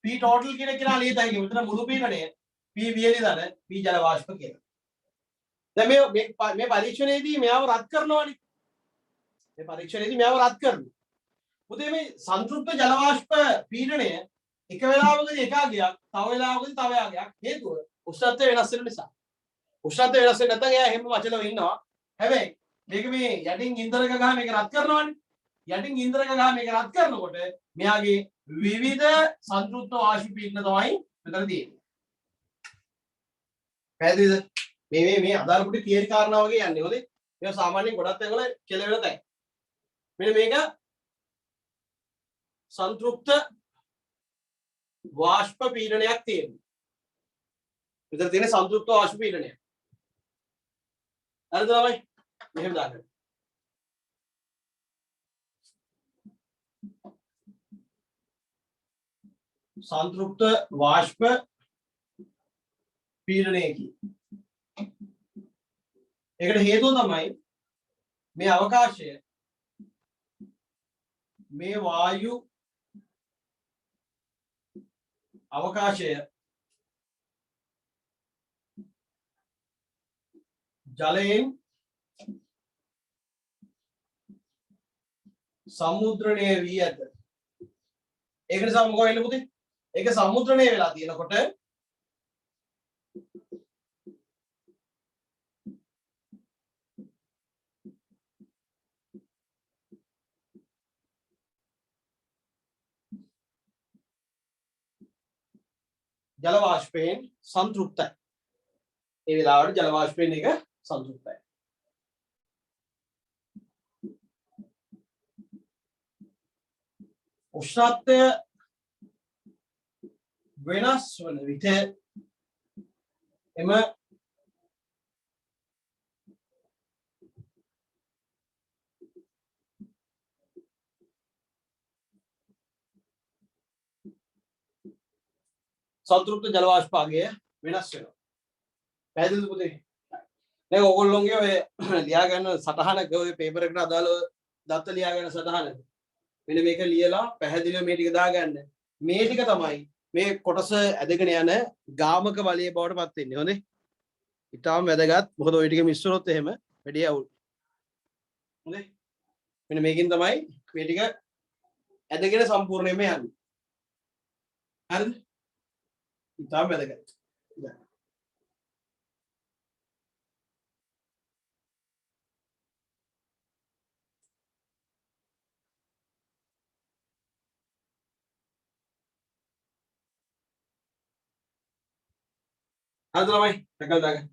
Speaker 2: P total කියන එක කියලා ලියතයි කිව්ව. මෙතන මුළු පීඩනය P වියලි ධන P ජල වාෂ්ප කියලා. දැන් මේ පරීක්ෂණයේදී මෙයාව රත් කරනවානේ. මේ පරීක්ෂණයේදී මෙයාව රත් කරනවා. පුතේ මේ සංතෘප්ත ජල වාෂ්ප පීඩනය එක වෙලාවකදී එක අගයක් තව වෙලාවකදී තව අගයක් හේතුව උෂ්ණත්වය වෙනස් වෙන නිසා. උෂ්ණත්වය වෙනස් වෙන්නේ නැත්නම් එයා හැම වචලව ඉන්නවා. හැබැයි මේක මේ යටින් ඉන්ධනක ගහ මේක රත් කරනවානේ. යටින් ඉන්ධනක ගහ මේක රත් කරනකොට මෙයාගේ විවිධ සංතෘප්ත වාෂ්ප පීඩන තමයි මෙතන තියෙන්නේ. පැහැදිලිද? මේ අදාළ කොට තියරි කාරණා වගේ යන්නේ. හොඳේ. මේක සාමාන්‍යයෙන් ගොඩක් තැන්වල කෙලවෙලා තමයි. මෙන්න මේක සංතෘප්ත වාෂ්ප පීඩනයක් තියෙනවා. මෙතන තියෙන සංතෘප්ත වාෂ්ප පීඩනය. හරිද ළමයි? මෙහෙම දාන්න. සංතෘප්ත වාෂ්ප පීඩනයකි. ඒකට හේතුව තමයි මේ අවකාශය මේ වායු අවකාශය ජලයෙන් සමුද්‍රණය වී ඇත. ඒක නිසා මොකද වෙන්නේ පුතේ? ඒක සමුද්‍රණය වෙලා තියෙනකොට ජල වාෂ්පයෙන් සන්තෘප්තයි. ඒ වෙලාවට ජල වාෂ්පයෙන් එක සන්තෘප්තයි. උෂ්ණත්වය වෙනස් වන විට එම සන්තෘප්ත ජල වාෂ්පාගය වෙනස් වෙනවා. පැහැදිලිද පුතේ? දැන් ඕගොල්ලෝගේ ඔය ලියා ගන්න සටහනක ඔය පේපර් එකට අදාළව දත්ත ලියා ගන්න සටහන. මෙන්න මේක ලියලා පැහැදිලිව මේ ටික දාගන්න. මේ ටික තමයි මේ කොටස ඇදගෙන යන ගාමක බලයේ බවට පත් වෙන්නේ. හොඳේ. ඊටාම වැදගත්. මොකද ඔය ටික මිස් වුණොත් එහෙම වැඩි අවුල්. හොඳේ. මෙන්න මේකෙන් තමයි මේ ටික ඇදගෙන සම්පූර්ණයෙන්ම යන්නේ. හරිද? ඉතාම වැදගත්. හරිද ළමයි? දැකලා දාගන්න.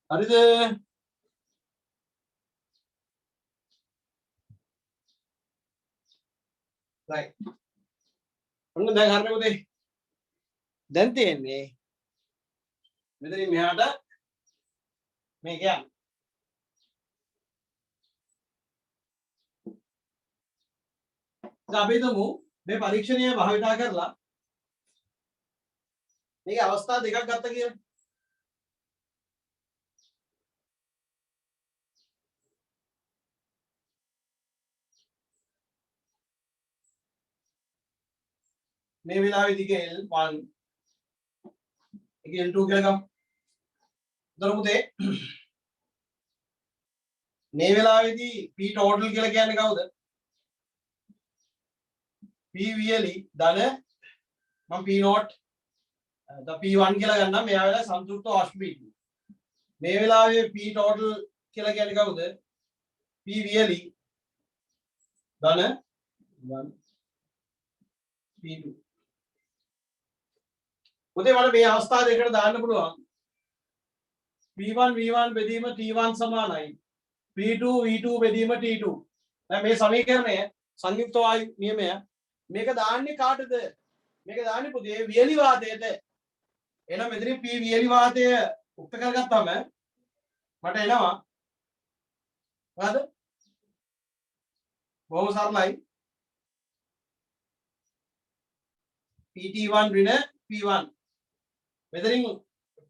Speaker 2: හරිද? right. ඔන්න දැන් හරිනේ පුතේ. දැන් තියෙන්නේ මෙතනින් මෙහාට මේක යන්න. අපි හිතමු මේ පරීක්ෂණය භාවිතා කරලා මේකේ අවස්ථා දෙකක් ගත්ත කියලා. මේ වෙලාවේදී L1 එක L2 කියලා ගමු. උතර පුතේ මේ වෙලාවේදී P total කියලා කියන්නේ කවුද? P really ධන මම P not P1 කියලා ගන්නම්. මෙයා වෙලාවේ සංතෘප්ත වාෂ්ප පීඩනය. මේ වෙලාවේ P total කියලා කියන්නේ කවුද? P really ධන 1 P2. පුතේ මට මේ අවස්ථාව දෙකට දාන්න පුළුවන්. P1 V1 බෙදීම T1 සමානයි P2 V2 බෙදීම T2. දැන් මේ සමීකරණය සංයුක්ත වායු නියමය. මේක දාන්නේ කාටද? මේක දාන්නේ පුතේ වියලි වාතයට. එහෙනම් මෙතනින් P වියලි වාතය උක්ත කරගත්තාම මට එනවා මොකද? බොහොම සරලයි. PT1 ඍණ P1. මෙතනින්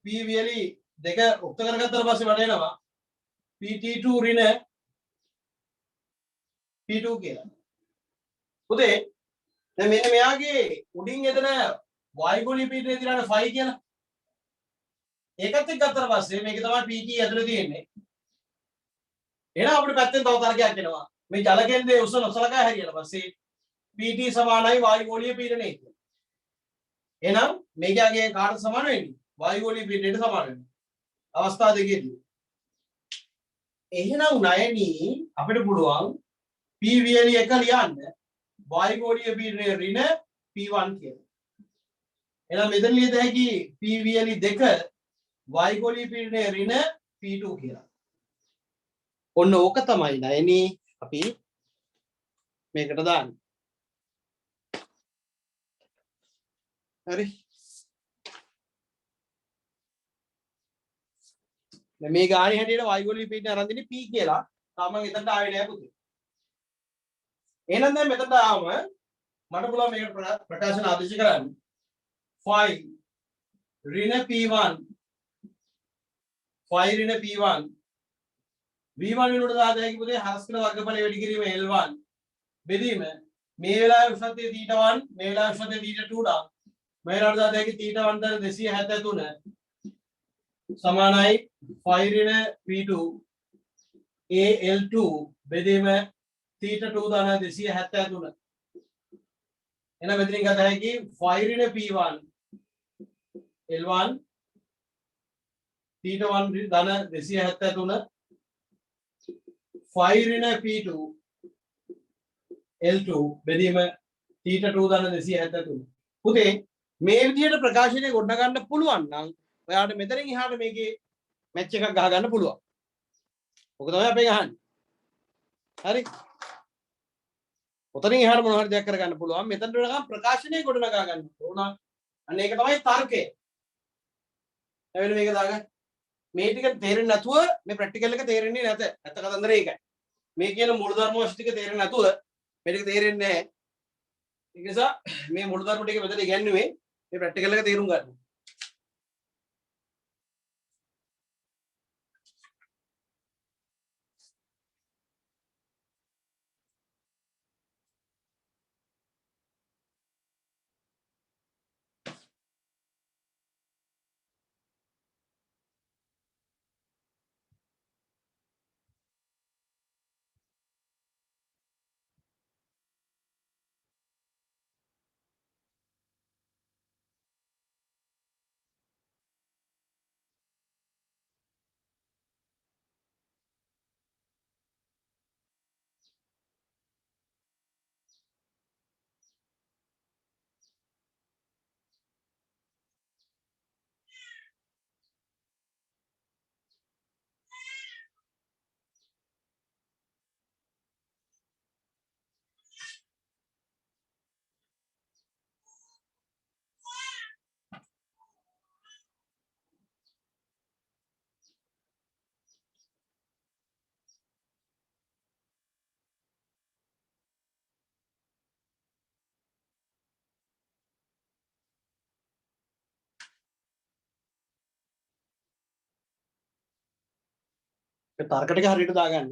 Speaker 2: P වියලි දෙක උක්ත කරගත්තාට පස්සේ මට එනවා PT2 ඍණ P2 කියලා. පුතේ දැන් මෙන්න මෙයාගේ උඩින් එතන වායුගෝලීය පීඩනය දිලාන 5 කියලා. ඒකත් එක්ක ගත්තට පස්සේ මේක තමයි PT ඇතුලේ තියෙන්නේ. එහෙනම් අපිට පැත්තෙන් තව තරකයක් එනවා. මේ ජල කේන්ද්‍රයේ උස නොසලකා හැරියට පස්සේ PT සමානයි වායුගෝලීය පීඩනය කියලා. එහෙනම් මේකගේ කාටද සමාන වෙන්නේ? වායුගෝලීය පීඩනයට සමාන වෙනවා. අවස්ථා දෙකේදී. එහෙනම් ණයනි අපිට පුළුවන් P වියලි එක ලියන්න වායුගෝලීය පීඩනය ඍණ P1 කියලා. එහෙනම් මෙතන ලියද හැකි P වියලි දෙක වායුගෝලීය පීඩනය ඍණ P2 කියලා. ඔන්න ඕක තමයි ණයනි අපි මේකට දාන්නේ. හරි. දැන් මේ ගානේ හැටියට වායුගෝලීය පීඩනය අරන් දෙන්නේ P කියලා. තාම මම එතනට ආවේ නෑ පුතේ. එහෙනම් දැන් මෙතනට ආවම මට පුළුවන් මේකට ප්‍රකාශන ආදේශ කරන්න 5 ඍණ P1 5 ඍණ P1 V1 වෙනුවට දාද හැකි පුතේ හරස් කරන වර්ගඵලය වැඩි කිරීම L1 බෙදීම මේ වෙලාවේ උෂ්ණත්වය θ1 මේ වෙලාවේ උෂ්ණත්වය θ2 ඩා මේ වෙලාවට දාද හැකි θ1 ද 273 සමානයි 5 ඍණ P2 AL2 බෙදීම θ2 දාන 273 එහෙනම් මෙතනින් ගත හැකි 5 ඍණ P1 L1 θ1 ධන 273 5 ඍණ P2 L2 බෙදීම θ2 ධන 273 පුතේ මේ විදිහට ප්‍රකාශනය ගොඩනගන්න පුළුවන් නම් ඔයාලට මෙතනින් එහාට මේකේ මැච් එකක් ගහ ගන්න පුළුවන්. ඔක තමයි අපි ගහන්නේ. හරි. ඔතනින් එහාට මොන හරි දෙයක් කරගන්න පුළුවන්. මෙතනට වෙනකම් ප්‍රකාශනය ගොඩනගා ගන්න ඕන. අන්න ඒක තමයි තර්කය. එවෙල මේක දාගන්න. මේ ටික තේරෙන්නේ නැතුව මේ ප්‍රැක්ටිකල් එක තේරෙන්නේ නැත. ඇත්ත කතන්දරේ ඒකයි. මේ කියන මූලධර්ම වස්තු ටික තේරෙන්නේ නැතුව මේ ටික තේරෙන්නේ නැහැ. ඒ නිසා මේ මූලධර්ම ටික මෙතන ඉගෙනුවේ මේ ප්‍රැක්ටිකල් එක තේරුම් ගන්න. තර්ක ටික හරියට දාගන්න.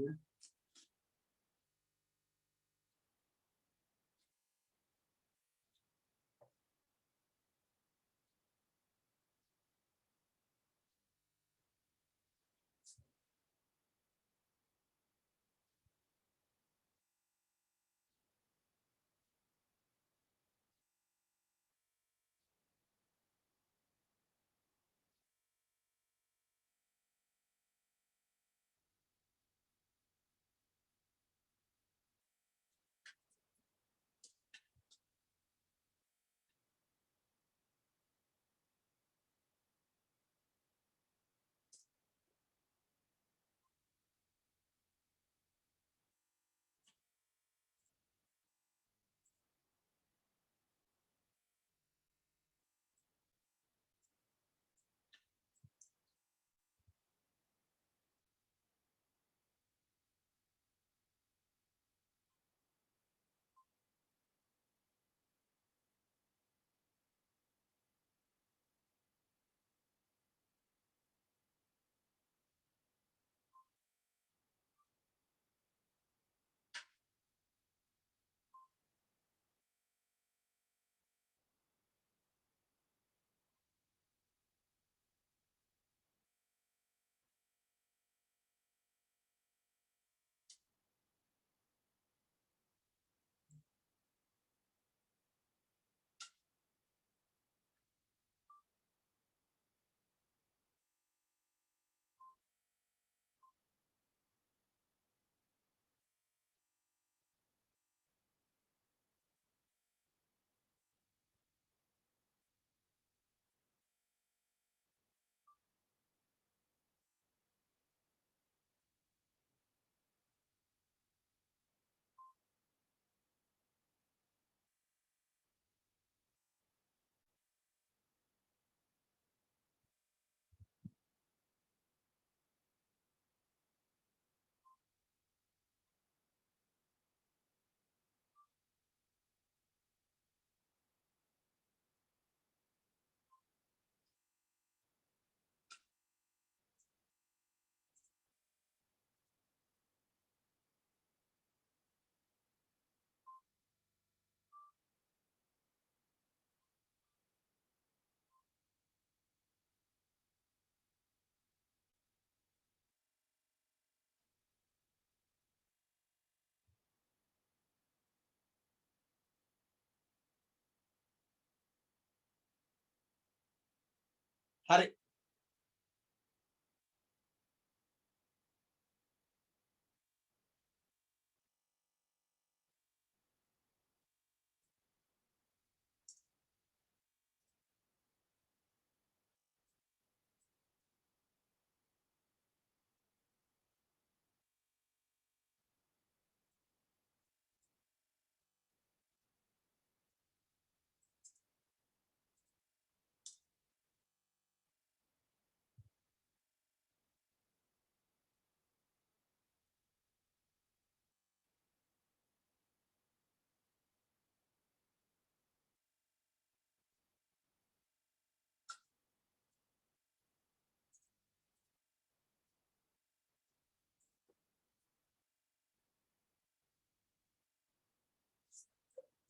Speaker 2: හරි.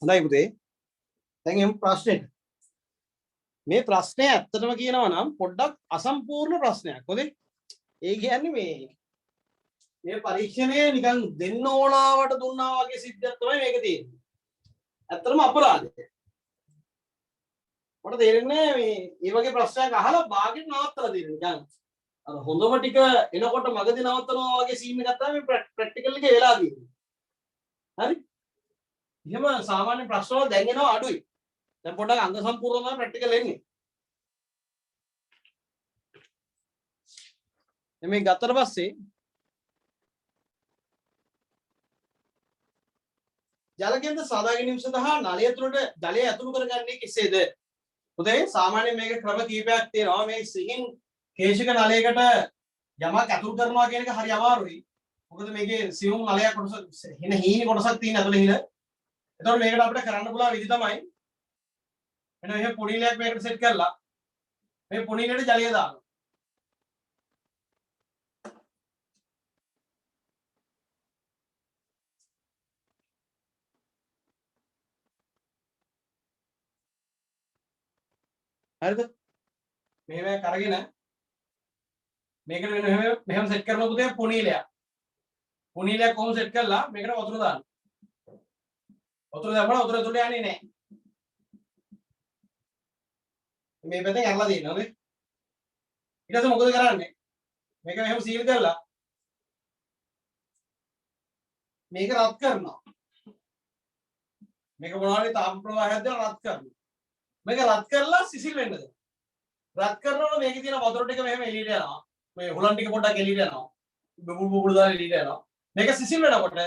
Speaker 2: හොඳයි පුතේ. දැන් එමු ප්‍රශ්නෙට. මේ ප්‍රශ්නය ඇත්තටම කියනවා නම් පොඩ්ඩක් අසම්පූර්ණ ප්‍රශ්නයක්. හොඳේ. ඒ කියන්නේ මේ පරීක්ෂණය නිකන් දෙන්න ඕනාවට දුන්නා වගේ සිද්ධියක් තමයි මේක තියෙන්නේ. ඇත්තටම අපරාධය. මට තේරෙන්නේ මේ වගේ ප්‍රශ්නයක් අහලා භාගෙට නවත්තලා දෙන්න නිකන්. අර හොඳම ටික එනකොට මගදී නවත්තනවා වගේ සීන් එකක් තමයි මේ ප්‍රැක්ටිකල් එකේ වෙලා තියෙන්නේ. හරි? එහෙම සාමාන්‍ය ප්‍රශ්න වල දැන් එනවා අඩුයි. දැන් පොඩ්ඩක් අංග සම්පූර්ණ තමයි ප්‍රැක්ටිකල් එන්නේ. මේ ගත්තට පස්සේ ජල කේන්ද්‍ර සාදා ගැනීම සඳහා නලය තුළට ජලය ඇතුළු කරගන්නේ කෙසේද? පුතේ සාමාන්‍යයෙන් මේක ක්‍රම කීපයක් තියෙනවා. මේ සිහින් කේශික නලයකට යමක් ඇතුළු කරනවා කියන එක හරි අමාරුයි. මොකද මේකේ සියුම් නලයක් කොටස හීනි කොටසක් තියෙන ඇතුළේ හිල. එතකොට මේකට අපිට කරන්න පුළුවන් විදි තමයි මෙන්න මෙහෙම පොඩිලයක් මේකට සෙට් කරලා මේ පොඩිලට ජලය දානවා. හරිද? මෙහෙම කරගෙන මේකට මෙහෙම සෙට් කරනවා පුතේ පුනීලයක්. පුනීලයක් කොහොම සෙට් කරලා මේකට වතුර දාන්න. වතුර දැම්මම වතුර තුඩ යන්නේ නැහැ. මේ පැත්තෙන් ඇරලා දෙන්න ඕනේ. ඊට පස්සේ මොකද කරන්නේ? මේක මෙහෙම සීල් කරලා මේක රත් කරනවා. මේක මොනවා හරි තාම ප්‍රවාහයක් දාලා රත් කරනවා. මේක රත් කරලා සිසිල් වෙන්න දෙනවා. රත් කරනකොට මේකේ තියෙන වතුර ටික මෙහෙම එළියට යනවා. මේ හුලන් ටික පොඩ්ඩක් එළියට යනවා. බුබුල් බුබුල් දාලා එළියට යනවා. මේක සිසිල් වෙනකොට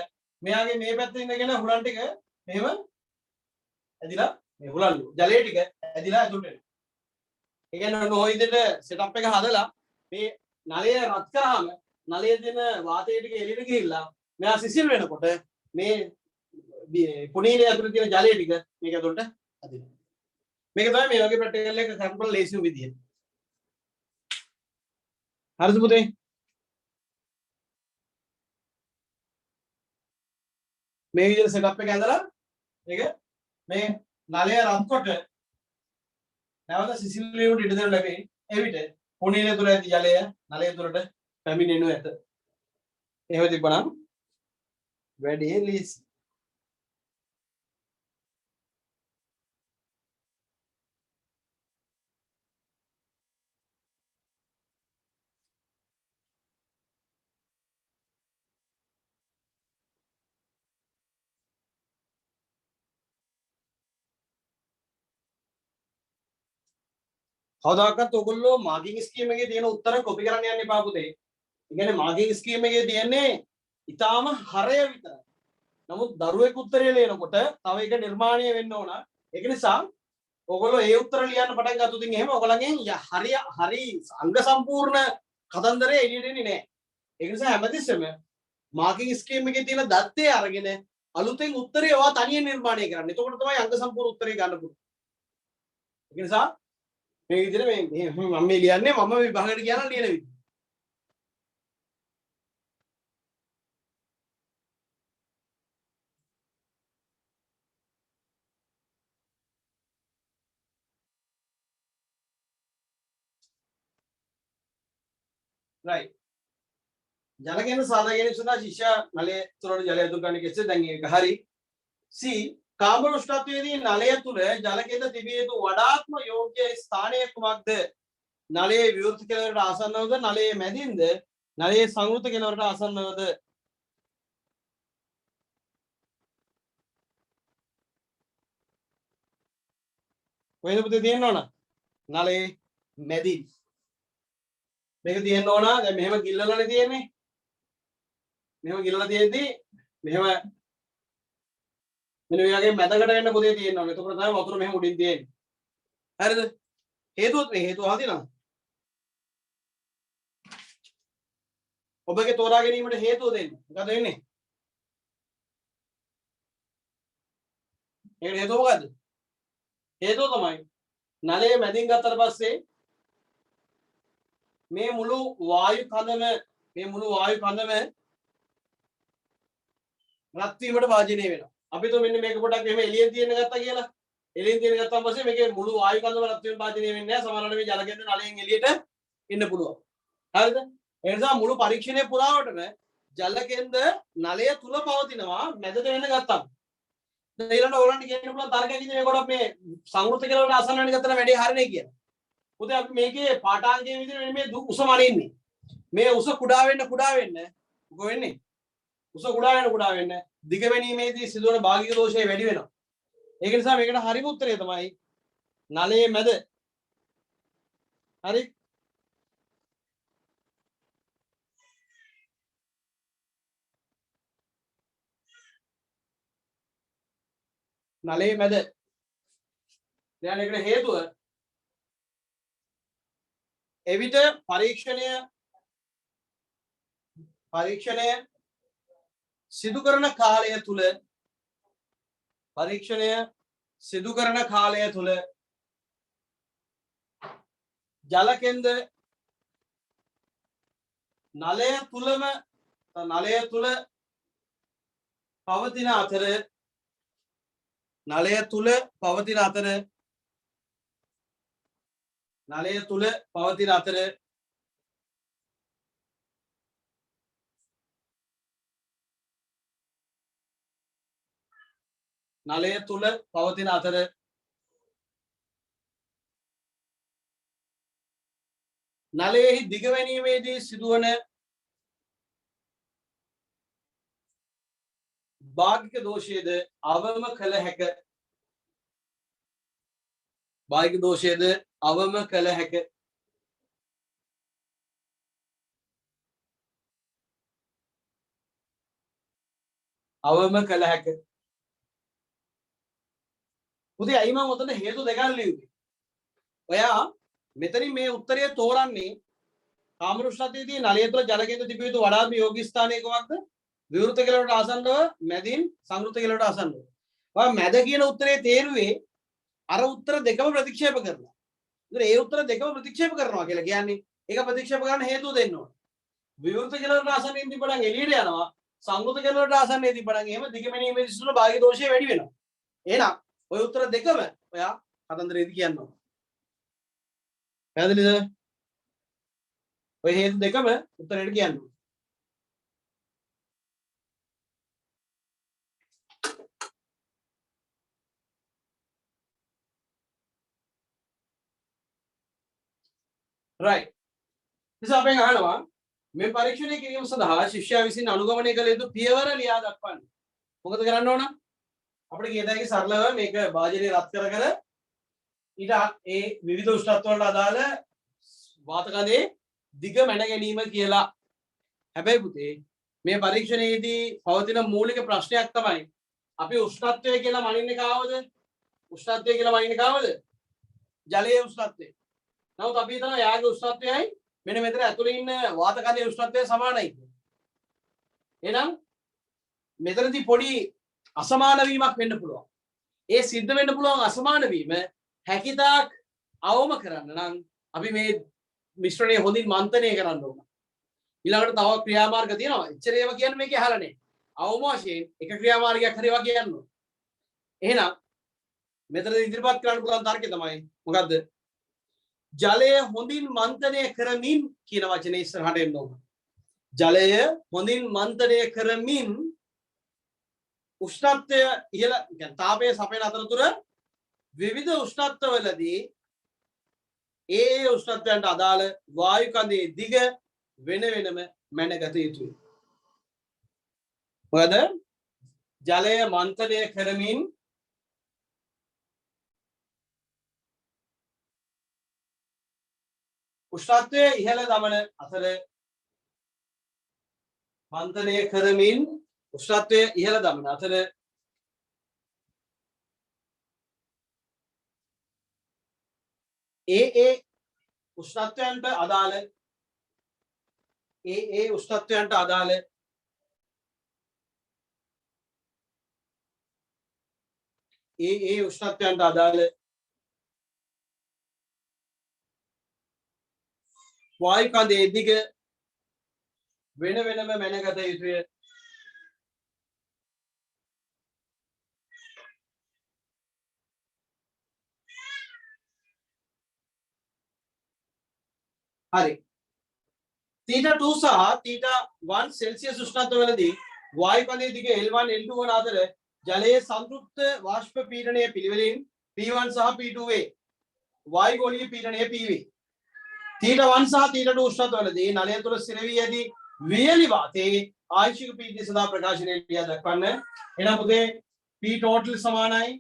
Speaker 2: මෙයාගේ මේ පැත්තේ ඉඳගෙන හුලන් ටික මෙහෙම ඇදිලා මේ හුලන් ජලයේ ටික ඇදිලා ඇතුළට එනවා. ඒ කියන්නේ ඔය විදිහට සෙටප් එක හදලා මේ නලය රත් කරාම නලයේ දෙන වාතය ටික එළියට ගිහිල්ලා මෙයා සිසිල් වෙනකොට මේ පුනීලය ඇතුළේ තියෙන ජලය ටික මේක ඇතුළට ඇදිනවා. මේක තමයි මේ වගේ ප්‍රැක්ටිකල් එක කරන්න ලේසිම විදිය. හරිද පුතේ? මේ විදිහට සෙටප් එක ඇඳලා මේක මේ නලය රත් කොට නැවත සිසිල් වීමට ඉඩ දෙන්න ලැබේ. එවිට පුනීලය තුළ ඇති ජලය නලය තුළට පැමිණෙනු ඇත. එහෙම තිබ්බනම් වැඩේ ලීසි. කවදාකවත් ඔයගොල්ලෝ මාර්කින් ස්කීම් එකේ තියෙන උත්තර කොපි කරන්න යන්න එපා පුතේ. ඒ කියන්නේ මාර්කින් ස්කීම් එකේ තියෙන්නේ ඊටාම හරය විතරයි. නමුත් දරුවෙක් උත්තරය ලියනකොට තව එක නිර්මාණය වෙන්න ඕන. ඒක නිසා ඔයගොල්ලෝ ඒ උත්තර ලියන්න පටන් ගත්තොත් එහෙම ඔයගලගෙන් හරි අංග සම්පූර්ණ කතන්දරය එළියට එන්නේ නැහැ. ඒක නිසා හැමතිස්සෙම මාර්කින් ස්කීම් එකේ තියෙන දත්තය අරගෙන අලුතෙන් උත්තරය ඔයා තනියෙන් නිර්මාණය කරන්න. එතකොට තමයි අංග සම්පූර්ණ උත්තරය ගන්න පුළුවන්. ඒක නිසා මේ විදිහට මේ මම මේ ලියන්නේ මම විභාගයට කියන ලියන විදිහ. right. ජල කෙන සාදා ගැනීම සඳහා ශිෂ්‍ය නලය තුළට ජලය ඇතුල් කරන්න කෙසේ දැන් ඒක හරි. C කාබන් උෂ්ණත්වයේදී නලය තුළ ජල කෙඳ තිබිය යුතු වඩාත්ම යෝග්‍ය ස්ථානය කුමක්ද? නලයේ විවෘත කෙළවරට ආසන්නවද? නලයේ මැදින්ද? නලයේ සංවෘත කෙළවරට ආසන්නවද? කොහෙද පුතේ තියෙන්න ඕන? නලයේ මැදින්. මේක තියෙන්න ඕන. දැන් මෙහෙම ගිල්ලලානේ තියෙන්නේ. මෙහෙම ගිල්ලලා තියෙද්දි මෙහෙම මෙන්න මේ වගේ මැදකට එන්න පුතේ තියෙන්න ඕනේ. එතකොට තමයි වතුර මෙහෙම උඩින් තියෙන්නේ. හරිද? හේතුවත් මේ හේතුව අහලා තියෙනවද? ඔබගේ තෝරා ගැනීමට හේතුව දෙන්න. මොකද වෙන්නේ? ඒකට හේතුව මොකද්ද? හේතුව තමයි නලයේ මැදින් ගත්තට පස්සේ මේ මුළු වායු කඳම රත් වීමට වාජනය වෙනවා. අපි તો මෙන්න මේක පොඩක් එහෙම එළියෙන් තියෙන ගත්තා කියලා. එළියෙන් තියෙන ගත්තාම පස්සේ මේකේ මුළු වායු කඳම රත් වීම වාජනය වෙන්නේ නැහැ. සමහරවිට මේ ජල කෙඳ නලයෙන් එළියට එන්න පුළුවන්. හරිද? ඒ නිසා මුළු පරීක්ෂණය පුරාවටම ජල කෙඳ නලය තුල පවතිනවා මැදට වෙන්න ගත්තාම. දැන් ඊළඟට ඕගොල්ලන්ට කියන්න පුළුවන් තර්කයක් ඉදින් මේකට මේ සංවෘත කෙලවරට ආසන්න වෙන ගත්තම වැඩි හරිනේ කියලා. පුතේ අපි මේකේ පාඨාංගයේ විදිහට මේ උස මනින්නේ. මේ උස කුඩා වෙන්න මොකෝ වෙන්නේ? උස කුඩා වෙන්න දිග වැනීමේදී සිදුවන භාගික දෝෂය වැඩි වෙනවා. ඒක නිසා මේකට හරිම උත්තරය තමයි නලයේ මැද. හරි? නලයේ මැද. දැන් ඒකට හේතුව එවිට පරීක්ෂණය සිදු කරන කාලය තුල ජල කෙඳ නලය තුල පවතින අතර නලය තුල පවතින අතර නලය තුල පවතින අතර නලය තුල පවතින අතර නලයෙහි දිගවැනීමේදී සිදුවන භාගික දෝෂයේද අවම කළ හැක භාගික දෝෂයේද අවම කළ හැක අවම කළ හැක පුතේ අයි මම උතන හේතු දෙකක් ලියුවේ ඔයා මෙතනින් මේ උත්තරය තෝරන්නේ කාමරුෂ්ණතේදී නලය තුළ ජල කේන්ද්‍ර තිබිය යුතු වඩාත්ම යෝගී ස්ථානය කොහොමද විවෘත කෙළවරට ආසන්නව මැදින් සංවෘත කෙළවරට ආසන්නව ඔයා මැද කියන උත්තරේ තේරුවේ අර උත්තර දෙකම ප්‍රතික්ෂේප කරනවා ඉතින් ඒ උත්තර දෙකම ප්‍රතික්ෂේප කරනවා කියලා කියන්නේ ඒක ප්‍රතික්ෂේප කරන්න හේතුව දෙන්න ඕන විවෘත කෙළවරට ආසන්නයෙන් තිබ්බනම් එළියට යනවා සංවෘත කෙළවරට ආසන්නයෙන් තිබ්බනම් එහෙම දිගමැනීමේ සිදුවන භාගික දෝෂය වැඩි වෙනවා එහෙනම් ඔය උත්තර දෙකම ඔයා කතන්දරේදී කියන්න ඕන පැහැදිලිද ඔය හේතු දෙකම උත්තරේට කියන්න ඕන right ඉතින් අපෙන් අහනවා මේ පරීක්ෂණය කිරීම සඳහා ශිෂ්‍යයා විසින් අනුගමනය කළ යුතු පියවර ලියා දක්වන්න මොකද කරන්න ඕන අපිට කියත හැකි සරලව මේක වාජනීය රත් කර ඊට ඒ විවිධ උෂ්ණත්ව වලට අදාළ වාතකයේ දිග මැන ගැනීම කියලා. හැබැයි පුතේ මේ පරීක්ෂණයේදී පවතින මූලික ප්‍රශ්නයක් තමයි අපි උෂ්ණත්වය කියලා මනින්නේ කාවද? උෂ්ණත්වය කියලා මනින්නේ කාවද? ජලයේ උෂ්ණත්වය. නමුත් අපි හිතනවා යාගේ උෂ්ණත්වයයි මෙන්න මෙතන ඇතුලේ ඉන්න වාතකයේ උෂ්ණත්වය සමානයි කියලා. එහෙනම් මෙතනදී පොඩි අසමාන වීමක් වෙන්න පුළුවන්. ඒ සිද්ධ වෙන්න පුළුවන් අසමාන වීම හැකිතාක් අවම කරන්න නම් අපි මේ මිශ්‍රණය හොඳින් මන්තනය කරන්න ඕන. ඊළඟට තව ක්‍රියාමාර්ග තියෙනවා. එච්චර ඒවා කියන්නේ මේකේ අහලා නැහැ. අවම වශයෙන් එක ක්‍රියාමාර්ගයක් හරි ඒවා කියන්න ඕන. එහෙනම් මෙතන ඉදිරිපත් කරන්න පුළුවන් තර්කය තමයි මොකද්ද? ජලය හොඳින් මන්තනය කරමින් කියන වචනේ ඉස්සරහට එන්න ඕන. ජලය හොඳින් මන්තනය කරමින් උෂ්ණත්වය ඉහළ කියන්නේ තාපය සපයන අතරතුර විවිධ උෂ්ණත්වවලදී ඒ උෂ්ණත්වයන්ට අදාළ වායු කඳේ දිග වෙන වෙනම මැනගත යුතුයි. මොකද ජලය මන්තනය කරමින් උෂ්ණත්වය ඉහළ දමන අතර මන්තනය කරමින් උෂ්ණත්වය ඉහළ දමන අතර ඒ උෂ්ණත්වයන්ට අදාළ ඒ උෂ්ණත්වයන්ට අදාළ උෂ්ණත්වයන්ට අදාළ වායු කඳේ දිග වෙන වෙනම මැනගත යුතුය. හරි. θ2 සහ θ1 සෙල්සියස් උෂ්ණත්වවලදී වායු කඳේ දිග L1 L2 වන අතර ජලයේ සංතෘප්ත වාෂ්ප පීඩනය පිළිවෙලින් P1 සහ P2 වේ. වායු ගෝලීය පීඩනය PV. θ1 සහ θ2 උෂ්ණත්වවලදී නලය තුළ ස්ථිර වී ඇති වියලි වාතයේ ආංශික පීඩනය සඳහා ප්‍රකාශනය ලියා දක්වන්න. එහෙනම් පුතේ P total සමානයි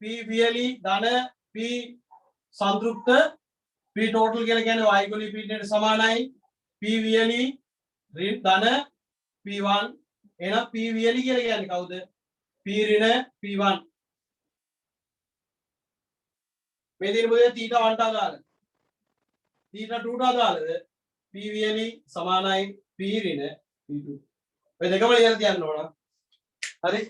Speaker 2: P වියලි ධන P සංතෘප්ත P total කියලා කියන්නේ වායු ගෝලීය පීඩනයට සමානයි P වියලි ධන P1. එහෙනම් P වියලි කියලා කියන්නේ කවුද? P ඍණ P1. මේ දින පුතේ θ1 ට අදාළ θ2 ට අදාළද P වියලි සමානයි P ඍණ P2. ඔය දෙකම ලියලා තියන්න ඕන. හරි.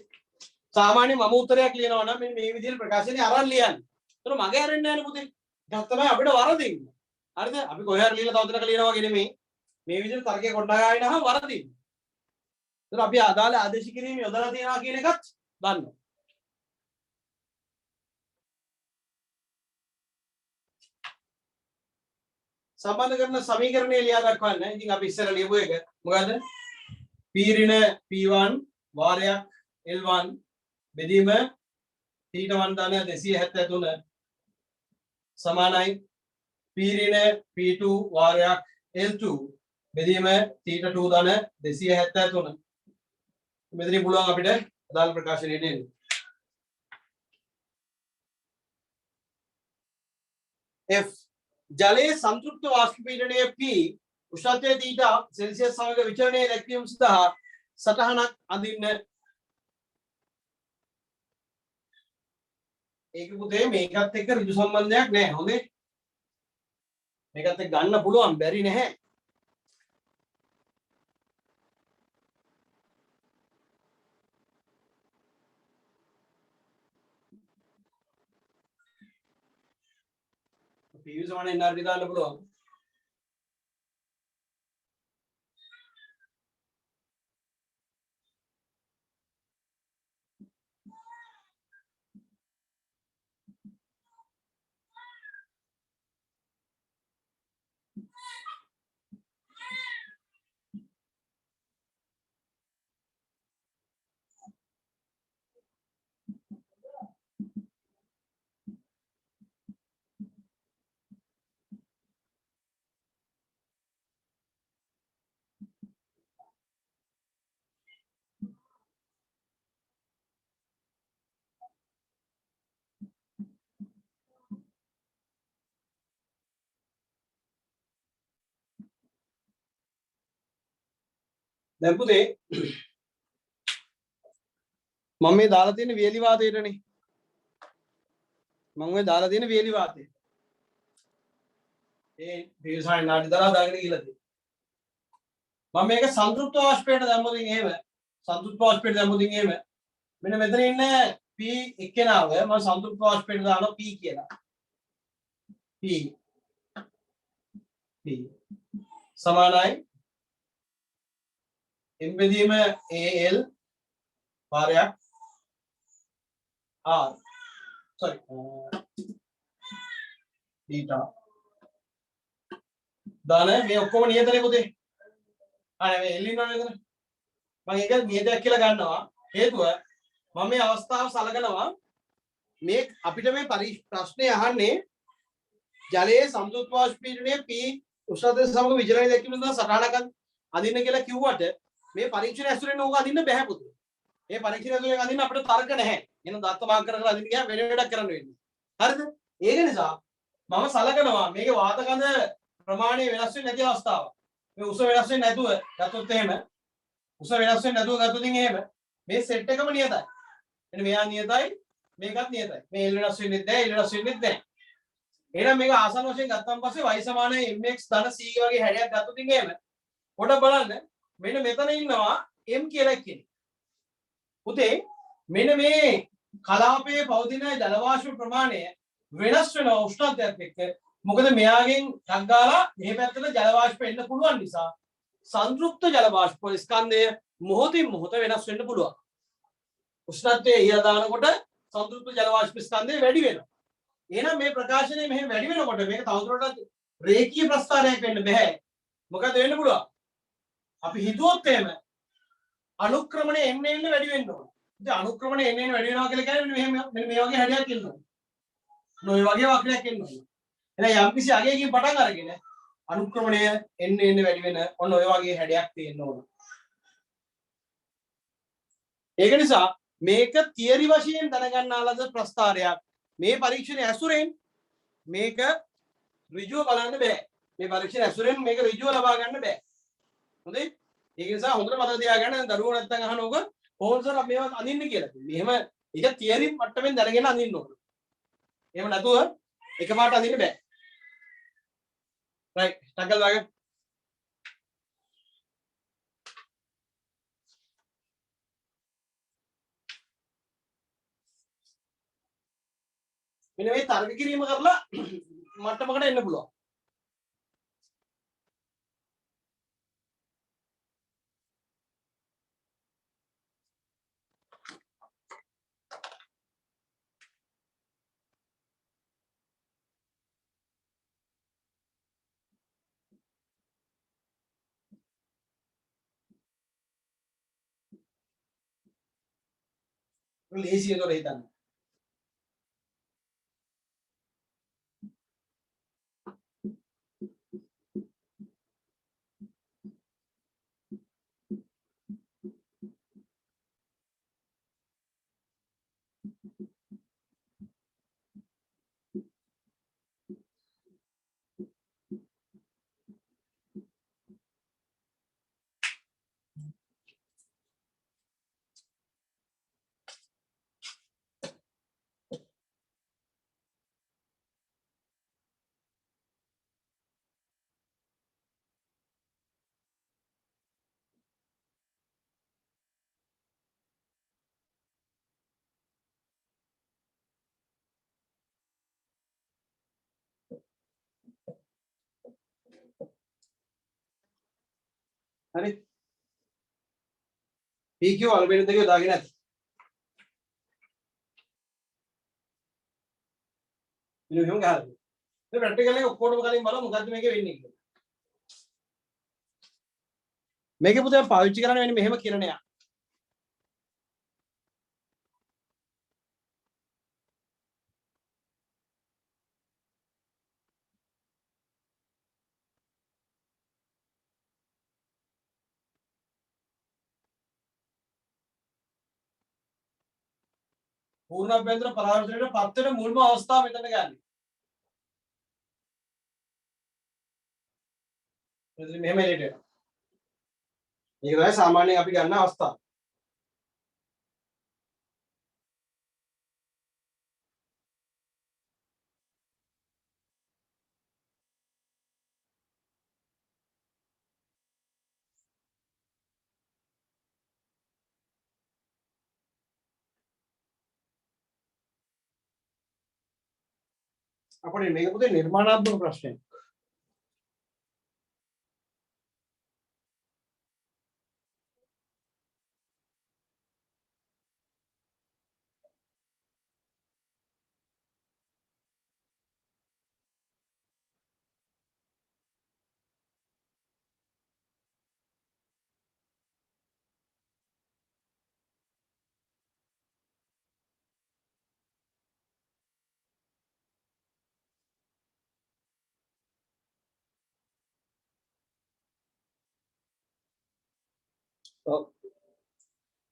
Speaker 2: සාමාන්‍ය මම උත්තරයක් ලියනවා නම් මෙන්න මේ විදිහට ප්‍රකාශනය අරන් ලියන්න. ඒතර මගේ අරින්න නැහැ නේ පුතේ. ඒක තමයි අපිට වරදින්නේ. හරිද? අපි කොහේ හරි ලියලා තව දෙනක ලියනවා වගේ නෙමෙයි. මේ විදිහට තර්කය කොටනගාගෙනම වරදින්නේ. ඒතර අපි අදාළ ආදේශ කිරීම යොදලා තියනවා කියන එකත් දන්නවා. සම්බන්ධ කරන සමීකරණය ලියා දක්වන්න. ඉතින් අපි ඉස්සර ලියපු එක මොකද්ද? p ඍණ p1 වාරයක් l1 බෙදීම θ1 ධන 273 සමානයි p ඍණ p2 වාරයක් l2 බෙදීම θ2 ධන 273. මෙතනින් පුළුවන් අපිට අදාළ ප්‍රකාශනයට එන්න. F ජලයේ සංතෘප්ත වාෂ්ප පීඩනය P උෂ්ණත්වය θ සෙල්සියස් සමග විචලනයේ දැක්වීම සඳහා සටහනක් අඳින්න. ඒක පුතේ මේකත් එක්ක ඍජු සම්බන්ධයක් නැහැ. හොඳේ. මේකත් එක්ක ගන්න පුළුවන් බැරි නැහැ. PV සමාන NRT දාන්න පුළුවන්. දැන් පුතේ මම මේ දාලා තියෙන වියලි වාතයටනේ. මම මේ දාලා තියෙන වියලි වාතය. ඒ PV නාටි දාලා දාගෙන ගිහලා තියෙනවා. මම මේක සංතෘප්ත වාෂ්පයට දැම්මොත් එහෙම සංතෘප්ත වාෂ්පයට දැම්මොත් එහෙම මෙන්න මෙතන ඉන්න P එක්කෙනාව මම සංතෘප්ත වාෂ්පයට දානවා P කියලා. P සමානයි m බෙදීම al වාරයක් r sorry theta දාන මේ ඔක්කොම නියතනේ පුතේ. මේ L ඉන්නවනේ මෙතන. මම ඒක නියතයක් කියලා ගන්නවා. හේතුව මම මේ අවස්ථාව සලකනවා මේ අපිට මේ ප්‍රශ්නේ අහන්නේ ජලයේ සම්තෘප්ත වාෂ්ප පීඩනය P උෂ්ණත්වය සමග විචලනය දැක්වීම සඳහා සටහනක් අඳින්න කියලා කිව්වට මේ පරීක්ෂණ ඇසුරෙන් ඕක අඳින්න බෑ පුතේ. මේ පරීක්ෂණ ඇසුරෙන් අඳින්න අපිට තර්ක නැහැ. එහෙනම් දත්ත මාර්ක කරලා අඳින්න ගියාම වෙන වැඩක් කරන්න වෙන්නේ. හරිද? ඒක නිසා මම සලකනවා මේකේ වාත කඳ ප්‍රමාණය වෙනස් වෙන්නේ නැති අවස්ථාවක්. මේ උස වෙනස් වෙන්නේ නැතුව ගත්තොත් එහෙම උස වෙනස් වෙන්නේ නැතුව ගත්තොත් එහෙම මේ සෙට් එකම නියතයි. එන්න මෙයා නියතයි මේකත් නියතයි. මේ L වෙනස් වෙන්නේ නැහැ L වෙනස් වෙන්නේ නැහැ. එහෙනම් මේක ආසන්න වශයෙන් ගත්තාන් පස්සේ y සමානයි mx ධන c වගේ හැඩයක් ගත්තොත් එහෙම පොඩ්ඩක් බලන්න මෙන්න මෙතන ඉන්නවා m කියලා කෙනෙක්. පුතේ මෙන්න මේ කලාපයේ පවතින ජල වාෂ්ප ප්‍රමාණය වෙනස් වෙනවා උෂ්ණත්වයත් එක්ක. මොකද මෙයාගෙන් ටක් ගාලා මේ පැත්තට ජල වාෂ්ප එන්න පුළුවන් නිසා සංතෘප්ත ජල වාෂ්ප ස්කන්ධය මොහොතින් මොහොත වෙනස් වෙන්න පුළුවන්. උෂ්ණත්වය ඉහළ දානකොට සංතෘප්ත ජල වාෂ්ප ස්කන්ධය වැඩි වෙනවා. එහෙනම් මේ ප්‍රකාශනය මෙහෙම වැඩි වෙනකොට මේක තවදුරටත් රේඛීය ප්‍රස්ථාරයක් වෙන්න බෑ. මොකද වෙන්න පුළුවන්? අපි හිතුවොත් එහෙම අනුක්‍රමණය එන්න වැඩි වෙන්න ඕන. ඉතින් අනුක්‍රමණය එන්න වැඩි වෙනවා කියලා කියන්නේ මෙන්න මේ වගේ හැඩයක් එන්න ඕන. මේ වගේ වක්‍රයක් එන්න ඕන. එහෙනම් යම්කිසි අගයකින් පටන් අරගෙන අනුක්‍රමණය එන්න වැඩි වෙන ඔන්න ඔය වගේ හැඩයක් තියෙන්න ඕන. ඒක නිසා මේක තියරි වශයෙන් දැනගන්නා ලද ප්‍රස්ථාරයක්. මේ පරීක්ෂණය ඇසුරෙන් මේක ඍජුව බලන්න බෑ. මේ පරීක්ෂණ ඇසුරෙන් මේක ඍජුව ලබා ගන්න බෑ. හොඳයි? ඒක නිසා හොඳට මතක තියාගන්න දරුවෝ නැත්තම් අහන ඕක කොහොමද සර් අපි මේවා අඳින්න කියලා. මෙහෙම ඒක තියරි මට්ටමින් දැනගෙන අඳින්න ඕන. එහෙම නැතුව එකපාරට අඳින්න බෑ. රයිට්. ටකල් දාගන්න. මෙන්න මේ තර්ක කිරීම කරලා මට්ටමකට එන්න පුළුවන්. ලේසියි ඒතොර හිතන්න. හරි. PQ අල්බේනියම් දෙකේ දාගෙන නැති. මෙන්න මෙහෙම ගහලා. මේ ප්‍රැක්ටිකල් එක ඔක්කොටම කලින් බලමු මොකද්ද මේකේ වෙන්නේ කියලා. මේකේ පුතේ පාවිච්චි කරන්න වෙන්නේ මෙහෙම කිරණයක්. පූර්ණ අභ්‍යන්තර පරාවර්තනයට පත් වෙන මුල්ම අවස්ථාව මෙතන ගන්න. මෙතන මෙහෙම එලියට එනවා. මේක තමයි සාමාන්‍යයෙන් අපි ගන්න අවස්ථාව. අපේ මේක පුතේ නිර්මාණාත්මක ප්‍රශ්නයක්.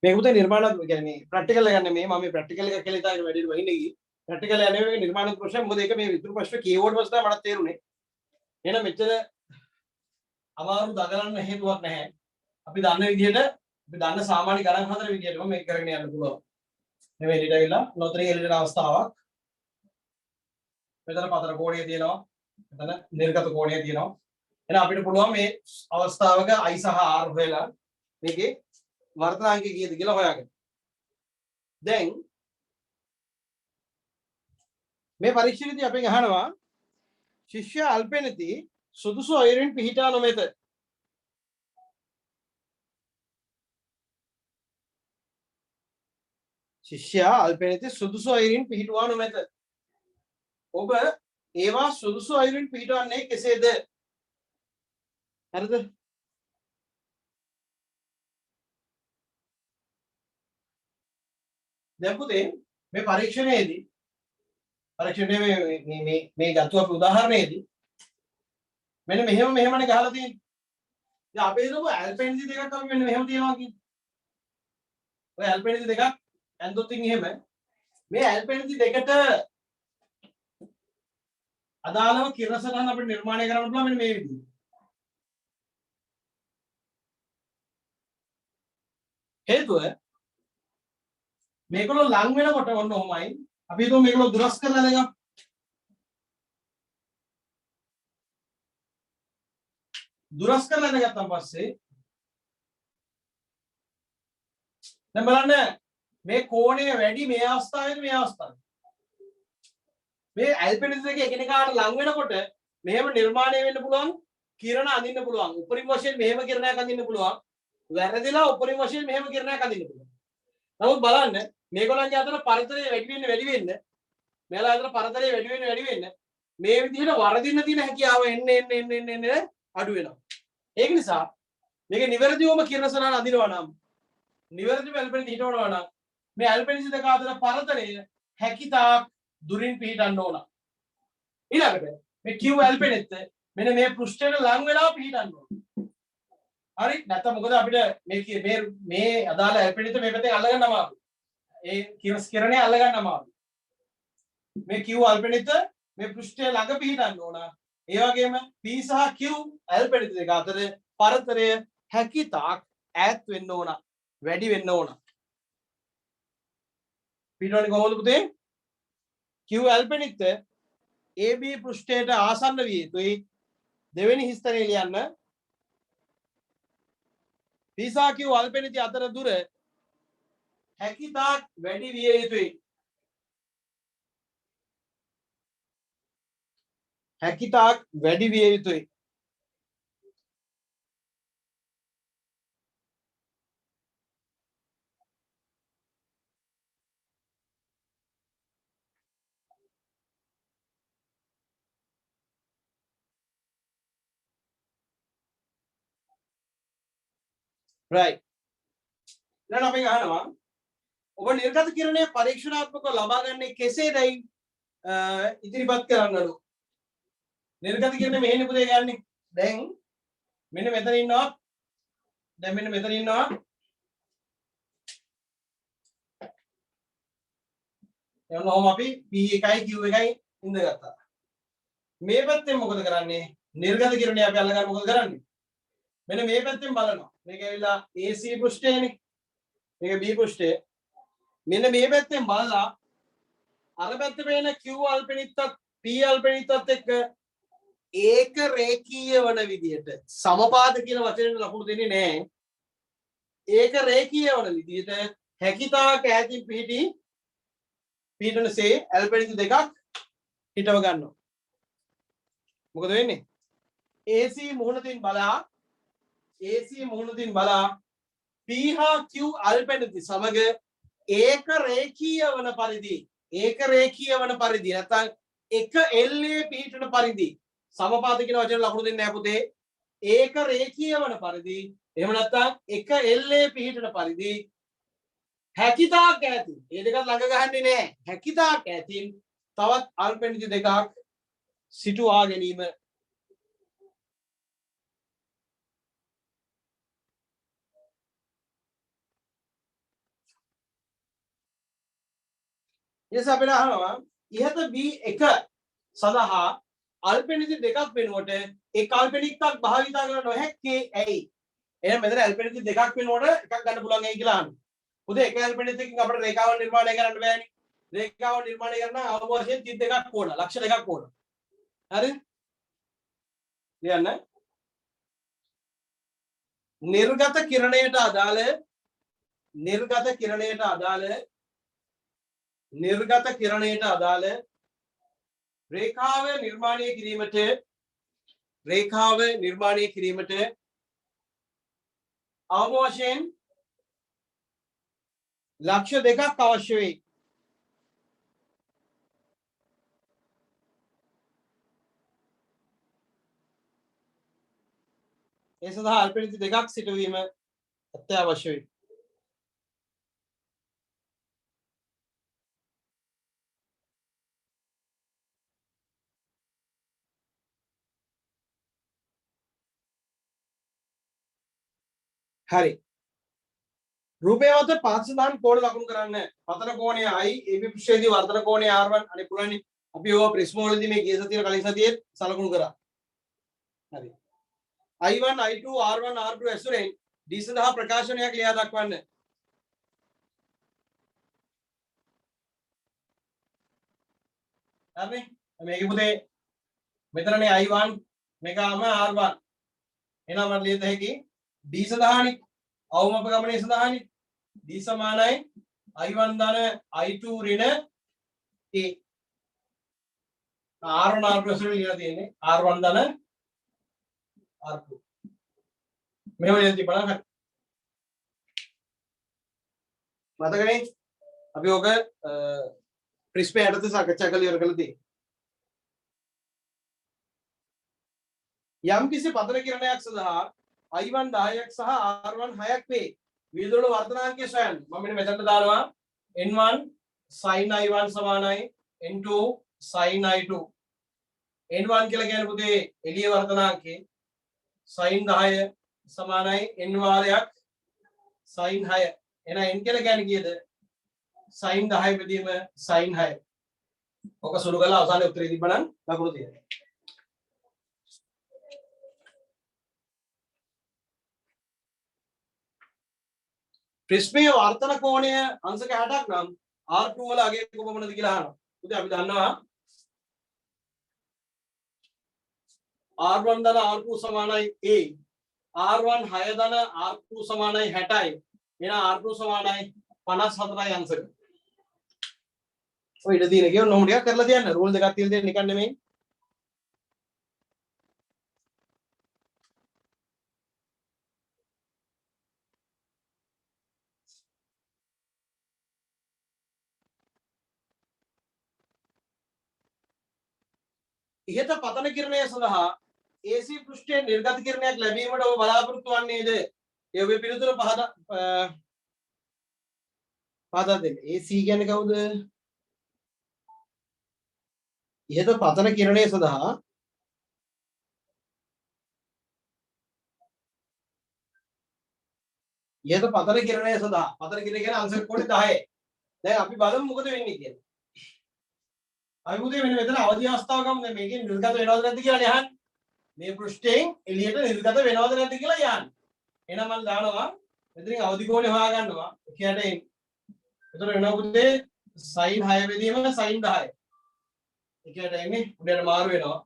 Speaker 2: මේක පුතේ නිර්මාණාත්මක කියන්නේ ප්‍රැක්ටිකල් එක ගන්න මේ මම මේ ප්‍රැක්ටිකල් එක කියලා ඉතින් වැඩිට වහින්නේ ගියේ. ප්‍රැක්ටිකල් යන්නේ මේක නිර්මාණාත්මක ප්‍රශ්න. මොකද ඒක මේ විතර ප්‍රශ්න කීවෝඩ් වලට තමයි මට තේරුනේ. එහෙනම් මෙච්චර අමාරු දඟලන්න හේතුවක් නැහැ. අපි දන්න විදිහට අපි දන්න සාමාන්‍ය ගණන් හතර විදිහටම මේක කරගෙන යන්න පුළුවන්. මේ එළියට ඇවිල්ලා නොතරින් එළියට අවස්ථාවක්. මෙතන පතර කෝණය තියෙනවා. මෙතන නිර්ගත කෝණය තියෙනවා. එහෙනම් අපිට පුළුවන් මේ අවස්ථාවක I සහ R හොයලා මේකේ වර්තනාංකය කීයද කියලා හොයාගන්න. දැන් මේ පරීක්ෂණයේදී අපෙන් අහනවා ශිෂ්‍ය අල්පෙනති සුදුසු අයුරින් පිහිටා නොමැත. ශිෂ්‍යයා අල්පෙනති සුදුසු අයුරින් පිහිටුවා නොමැත. ඔබ ඒවා සුදුසු අයුරින් පිහිටවන්නේ කෙසේද? හරිද? දැන් පුතේ මේ පරීක්ෂණයේදී මේ ගත්තු අපේ උදාහරණයේදී මෙන්න මෙහෙමනේ ගහලා තියෙන්නේ. දැන් අපි හිතමු ඇල්පෙනිසි දෙකක් අපි මෙන්න මෙහෙම තියනවා කියන්නේ. ඔය ඇල්පෙනිසි දෙකක් ඇන්දොත් එහෙම මේ ඇල්පෙනිසි දෙකට අදාළව කිරණ සටහන අපිට නිර්මාණය කරන්න පුළුවන් මෙන්න මේ විදිහට. හේතුව මේගොල්ලෝ ලං වෙනකොට ඔන්න ඔහොමයි. අපි හිතමු මේගොල්ලෝ දුරස් කරලා දෙනවා. දුරස් කරලා දෙගත්තන් පස්සේ දැන් බලන්න මේ කෝණය වැඩි මේ අවස්ථාවේදී මේ අවස්ථාවේ. මේ ඇල්පෙනිස් දෙක එකිනෙකාට ලං වෙනකොට මෙහෙම නිර්මාණය වෙන්න පුළුවන් කිරණ අඳින්න පුළුවන්. උපරිම වශයෙන් මෙහෙම කිරණයක් අඳින්න පුළුවන්. වැරදිලා උපරිම වශයෙන් මෙහෙම කිරණයක් අඳින්න පුළුවන්. නමුත් බලන්න මේගොල්ලන්ගේ අතර පරතරය වැඩි වෙන්න මෙයාලා අතර පරතරය වැඩි වෙන්න මේ විදිහට වරදින්න තියෙන හැකියාව එන්න අඩු වෙනවා. ඒක නිසා මේක නිවැරදිවම කිරණ සටහන අඳිනවා නම් නිවැරදිව ඇල්පෙනිස් හිටවනවා නම් මේ ඇල්පෙනිසි දෙක අතර පරතරය හැකිතාක් දුරින් පිහිටන්න ඕන. ඊළඟට මේ Q ඇල්පෙනිත් මෙන්න මේ පෘෂ්ඨයට ලං වෙලා පිහිටන්න ඕන. හරි නැත්නම් මොකද අපිට මේ අදාළ ඇල්පෙනිත් මේ පැත්තෙන් අල්ලගන්න අමාරුයි. ඒ කිරණේ අල්ලගන්න අමාරුයි. මේ Q ඇල්පෙනිත් මේ පෘෂ්ඨය ළඟ පිහිටන්න ඕන. ඒ වගේම P සහ Q ඇල්පෙනිත් දෙක අතර පරතරය හැකිතාක් ඈත් වෙන්න ඕන. වැඩි වෙන්න ඕන. පිටවන්නේ කොහොමද පුතේ? Q ඇල්පෙනිත් AB පෘෂ්ඨයට ආසන්න විය යුතුයි. දෙවෙනි හිස්තැනේ ලියන්න. P සහ Q ඇල්පෙනිත් අතර දුර හැකිතාක් වැඩි විය යුතුයි. හැකිතාක් වැඩි විය යුතුයි. right ඊළඟ අපි අහනවා ඔබ නිර්ගත කිරණය පරීක්ෂණාත්මකව ලබා ගන්නේ කෙසේදයි ඉදිරිපත් කරන්නලු. නිර්ගත කිරණය මෙහෙන්නේ පුතේ යන්නේ. දැන් මෙන්න මෙතන ඉන්නවා. දැන් මෙන්න මෙතන ඉන්නවා. එවනෝම අපි P1යි Q1යි ඉඳගත්තා. මේ පැත්තෙන් මොකද කරන්නේ? නිර්ගත කිරණය අපි අල්ලගන්න මොකද කරන්නේ? මෙන්න මේ පැත්තෙන් බලනවා. මේක ඇවිල්ලා AC පෘෂ්ඨයනේ. මේක B පෘෂ්ඨය. මෙන්න මේ පැත්තෙන් බලලා අර පැත්තේ පේන Q අල්පෙනිත්තත් P අල්පෙනිත්තත් එක්ක ඒක රේඛීය වන විදියට සමපාද කියන වචනෙට ලකුණු දෙන්නේ නැහැ. ඒක රේඛීය වන විදියට හැකිතාක් ඈතින් පිහිටනසේ ඇල්පෙනිත් දෙකක් හිටව ගන්නවා. මොකද වෙන්නේ? AC මුහුණතින් බලා P හා Q අල්පෙනිත් සමග ඒක රේඛීය වන පරිදි නැත්නම් එක එල්ලේ පිහිටන පරිදි සමපාද කියන වචන ලකුණු දෙන්නේ නැහැ පුතේ. ඒක රේඛීය වන පරිදි එහෙම නැත්නම් එක එල්ලේ පිහිටන පරිදි හැකිතාක් ඈතින් මේ දෙකත් ළඟ ගහන්නේ නැහැ. හැකිතාක් ඈතින් තවත් අල්පෙනිත් දෙකක් සිටුවා ගැනීම. ඊට අපිට අහනවා ඉහත B1 සඳහා අල්පෙනිත් දෙකක් වෙනුවට එක් අල්පෙනිත්තක් භාවිතා කර නොහැක්කේ ඇයි? එහෙනම් මෙතන ඇල්පෙනිත් දෙකක් වෙනුවට එකක් ගන්න පුළුවන් ඇයි කියලා අහනවා. පුතේ එක ඇල්පෙනිත් එකකින් අපිට රේඛාවන් නිර්මාණය කරන්න බෑනේ. රේඛාවන් නිර්මාණය කරන්න අවම වශයෙන් 32ක් ඕන. ලක්ෂ දෙකක් ඕන. හරිද? කියන්න. නිර්ගත කිරණයට අදාළ රේඛාව නිර්මාණය කිරීමට අවම වශයෙන් ලක්ෂ දෙකක් අවශ්‍ය වෙයි. ඒ සඳහා අල්පෙනිත් දෙකක් සිටවීම අත්‍යවශ්‍ය වෙයි. හරි. රූපය මත පාත් සඳහන් කෝණ ලකුණු කරන්න. පතන කෝණය I AB පෘෂ්ඨයේදී වර්ධන කෝණය R1 අනේ පුළුවනි. අපි ඕවා ප්‍රිස්ම වලදී මේ ගිය සතියේ කලින් සතියේ සලකුණු කරා. හරි. I1 I2 R1 R2 ඇසුරෙන් D සඳහා ප්‍රකාශනයක් ලියා දක්වන්න. හරි. මේක පුතේ මෙතනනේ I1 මේකම R1. එහෙනම් මම ලියත හැකි D සඳහානි අවම අපගමනයේ සඳහානි D සමානයි I1 ධන I2 ඍණ A. R1 R2 ඇසුරෙන් ලියලා තියෙන්නේ R1 ධන R2. මෙහෙම ලියලා තිබුණා හරි. මතකනේ අපි ඔක ප්‍රිස්පේ යටතේ සාකච්ඡා කළ ඉවර කළා තියෙන්නේ. යම් කිසි පතන කිරණයක් සඳහා I1 10ක් සහ R1 6ක් වේ. විදුලි වර්ධනාංකය සොයන්න. මම මෙන්න මෙතනට දානවා n1 sin i1 සමානයි n2 sin i2 n1 කියලා කියන්නේ පුතේ එළිය වර්ධනාංකේ sin 10 සමානයි n වාරයක් sin 6 එහෙනම් n කියලා කියන්නේ කීයද sin 10 බෙදීම sin 6 ඔක සුළු කරලා අවසානයේ උත්තරේ තිබ්බනම් ලකුණු තියෙනවා ප්‍රිස්මයේ වර්තන කෝණය අංශක 60ක් නම් R2 වල අගය කොපමණද කියලා අහනවා. පුතේ අපි දන්නවා R1 ධන R2 සමානයි A. R1 6 ධන R2 සමානයි 60යි. එහෙනම් R2 සමානයි 54යි අංශක. ඔය ඉඳ දින කියව නොම ටිකක් කරලා තියන්න. රූල් දෙකක් තියලා දෙන්න නිකන් නෙමෙයි. ඉහත පතන කිරණය සඳහා AC පෘෂ්ඨයේ නිර්ගත කිරණයක් ලැබීමට ඔබ බලාපොරොත්තු වන්නේද? ඒ ඔබේ පිළිතුර පහදා දෙන්න. AC කියන්නේ කවුද? ඉහත පතන කිරණය සඳහා ඉහත පතන කිරණය සඳහා පතන කිරණය කියන්නේ අංශක කෝටි 10. දැන් අපි බලමු මොකද වෙන්නේ කියලා. අපි පුතේ මෙන්න මෙතන අවදි අවස්ථාව ගමු. දැන් මේකෙන් නිර්ගත වෙනවද නැද්ද කියලා යහන්නේ. මේ පෘෂ්ඨයෙන් එළියට නිර්ගත වෙනවද නැද්ද කියලා යහන්නේ. එහෙනම් මම දානවා මෙතනින් අවදි කෝණය හොයා ගන්නවා. එකියට එන්න. එතකොට වෙනවා පුතේ sin 6 බෙදීම sin 10. එකියට එන්නේ උඩට මාරු වෙනවා.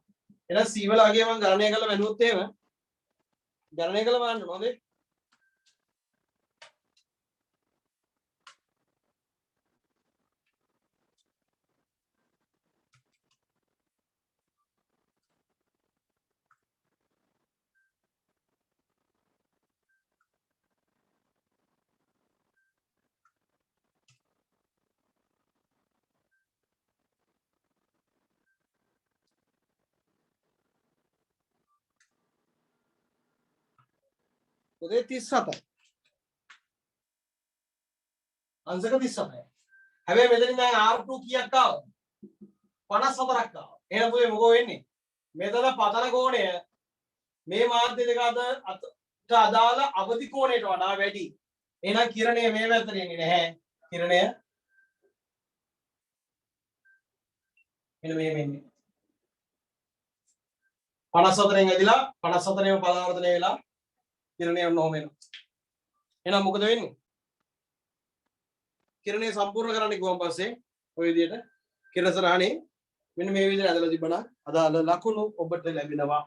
Speaker 2: එහෙනම් c වල අගය මම ගණනය කරලා බැලුවොත් එහෙම ගණනය කරලා බලන්න ඕනේ. උදේ 37යි. අංශක 37යි. හැබැයි මෙතනින් දැන් R2 කීයක් ආවද? 54ක් ආවා. එහෙනම් පුතේ මොකෝ වෙන්නේ? මෙතන පතන කෝණය මේ මාධ්‍ය දෙක අතරට අදාළ අවදි කෝණයට වඩා වැඩි. එහෙනම් කිරණය මේ පැත්තට එන්නේ නැහැ. කිරණය මෙන්න මෙහෙම එන්නේ. 54න් ඇදිලා 54ේම පරාවර්තනය වෙලා කිරණය ඔන්න ඔහම එනවා. එහෙනම් මොකද වෙන්නේ? කිරණය සම්පූර්ණ කරන්න ගියාන් පස්සේ ඔය විදිහට කිරණ සරහනේ මෙන්න මේ විදිහට ඇදලා තිබ්බනම් අදාළ ලකුණු ඔබට ලැබෙනවා.